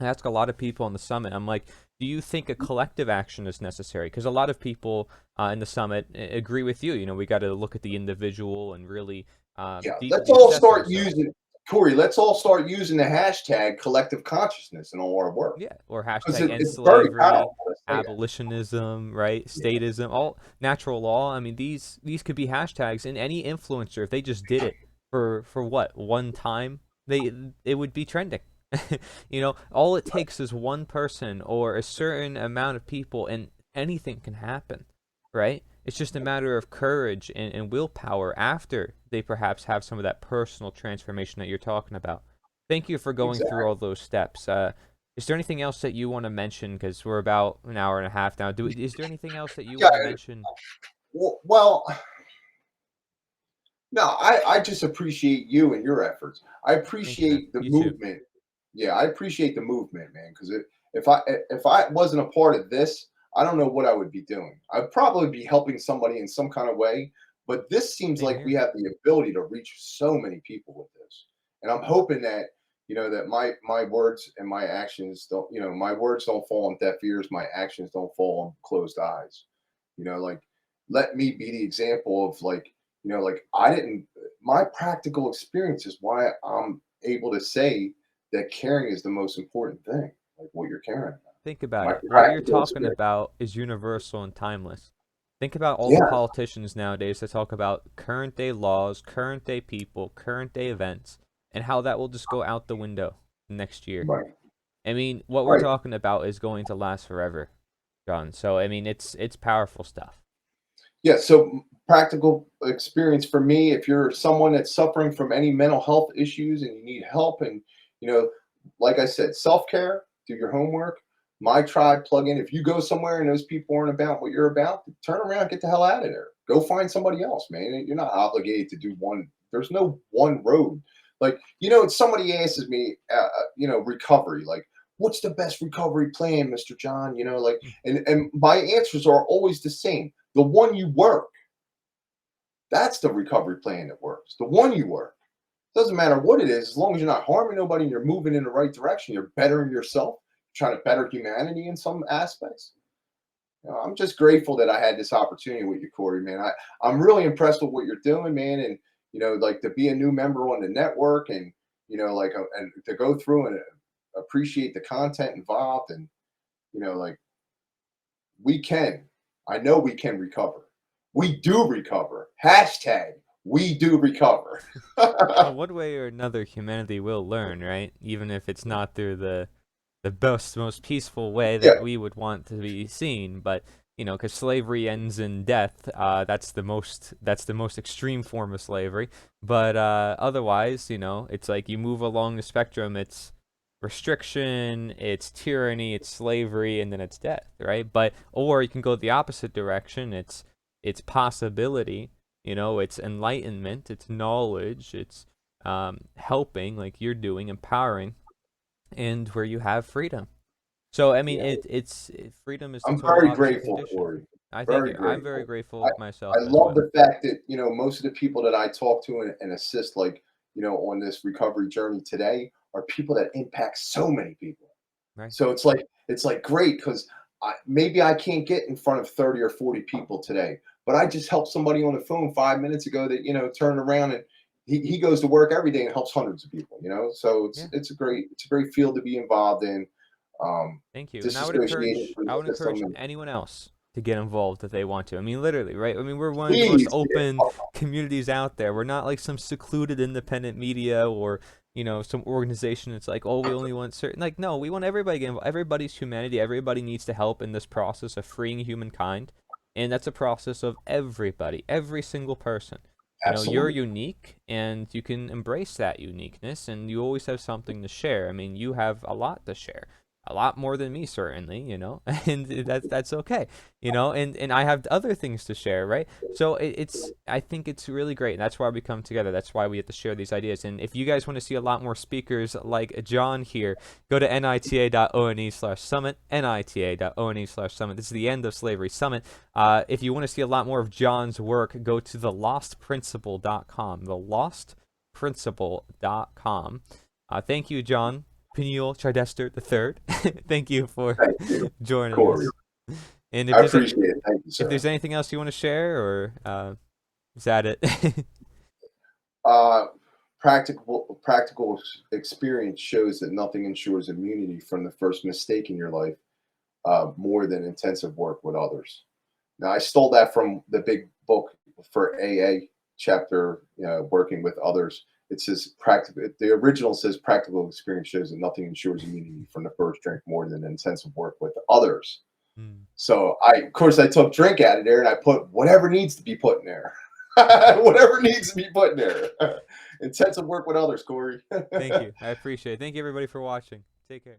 I ask a lot of people on the summit, I'm like, do you think a collective action is necessary? Because a lot of people in the summit agree with you. We got to look at the individual and really Yeah, let's deeply all assess start ourselves. using Corey. Let's all start using the hashtag collective consciousness in all our work Yeah, or because hashtag end it's very slavery, powerful. Let's say that. abolitionism, right? Yeah, Statism, all natural law. I mean, these could be hashtags, and any influencer, if they just did it for what one time, it would be trending. All it takes is one person or a certain amount of people, and anything can happen, right? It's just a matter of courage and willpower after they perhaps have some of that personal transformation that you're talking about. Thank you for going through exactly. all those steps. Is there anything else that you want to mention? Because we're about an hour and a half now. Is there anything else that you Yeah. want to mention? Well, no, I just appreciate you and your efforts. I Thank you, man. appreciate the You too. movement. Yeah, I appreciate the movement, man. Because if I wasn't a part of this, I don't know what I would be doing. I'd probably be helping somebody in some kind of way. But this seems Same like we here. have the ability to reach so many people with this, and I'm hoping that that my words and my actions don't my words don't fall on deaf ears. My actions don't fall on closed eyes. Like let me be the example of like I didn't my practical experience is why I'm able to say that caring is the most important thing, like what you're caring about. Think about My it. What you're practical talking experience. about is universal and timeless. Think about all the Yeah, politicians nowadays that talk about current day laws, current day people, current day events, and how that will just go out the window next year. right, I mean, what we're right. talking about is going to last forever, John. So I mean, it's powerful stuff. Yeah, so practical experience for me, if you're someone that's suffering from any mental health issues and you need help and you know, like I said, self-care, do your homework. My tribe plug in. If you go somewhere and those people aren't about what you're about, turn around, get the hell out of there. Go find somebody else, man. You're not obligated to do one. There's no one road. Like, somebody asks me, recovery, like, what's the best recovery plan, Mr. John? Like, Hmm. and my answers are always the same. The one you work, that's the recovery plan that works. The one you work. Doesn't matter what it is, as long as you're not harming nobody and you're moving in the right direction, you're bettering yourself, trying to better humanity in some aspects. I'm just grateful that I had this opportunity with you, Corey, man. I'm really impressed with what you're doing, man. And, like to be a new member on the network and, and to go through and appreciate the content involved. And, like we can. I know we can recover. We do recover. Hashtag we do recover. Well, one way or another, humanity will learn, right? Even if it's not through the best, most peaceful way Yeah, that we would want to be seen, but because slavery ends in death, that's the most extreme form of slavery. But otherwise, it's like you move along the spectrum. It's restriction, it's tyranny, it's slavery, and then it's death, right? But or you can go the opposite direction. It's possibility, it's enlightenment, it's knowledge, it's helping, like you're doing, empowering, and where you have freedom. So I mean, Yeah. freedom is the I'm total very opposite grateful condition. for you. I thank Very you. I'm very grateful. I, grateful I myself as love well. the fact that, most of the people that I talk to and assist, like, on this recovery journey today are people that impact so many people. Right. So it's like great because maybe I can't get in front of 30 or 40 people today, but I just helped somebody on the phone 5 minutes ago that turned around and he goes to work every day and helps hundreds of people. So Yeah. it's a great field to be involved in. Thank you. And Disassociating from I the would system encourage and anyone else to get involved if they want to. I mean, literally, right? I mean, we're one of the most please get open involved. communities out there. We're not like some secluded independent media or, some organization that's like, oh, we only want certain. Like, no, we want everybody to get involved. Everybody's humanity. Everybody needs to help in this process of freeing humankind. And that's a process of everybody, every single person. You're Absolutely. unique and you can embrace that uniqueness, and you always have something to share. I mean, you have a lot to share, a lot more than me, certainly, and that's okay, and I have other things to share, right? So I think it's really great, and that's why we come together. That's why we have to share these ideas. And if you guys want to see a lot more speakers like John here, go to nita.one/summit, nita.one/summit. This is the End of Slavery Summit. If you want to see a lot more of John's work, go to thelostprinciple.com, thelostprinciple.com. Thank you, John Penuel Chidester III. Thank you for Thank you, joining Corey. us. And I appreciate it. Thank you, if sir. there's anything else you want to share, or is that it? Uh, practical experience shows that nothing ensures immunity from the first mistake in your life more than intensive work with others. Now, I stole that from the big book for AA chapter, working with others. It says practical. The original says practical experience shows that nothing ensures immunity from the first drink more than intensive work with others. Hmm. So of course, I took drink out of there and I put whatever needs to be put in there. Whatever needs to be put in there. Intensive work with others, Corey. Thank you. I appreciate it. Thank you, everybody, for watching. Take care.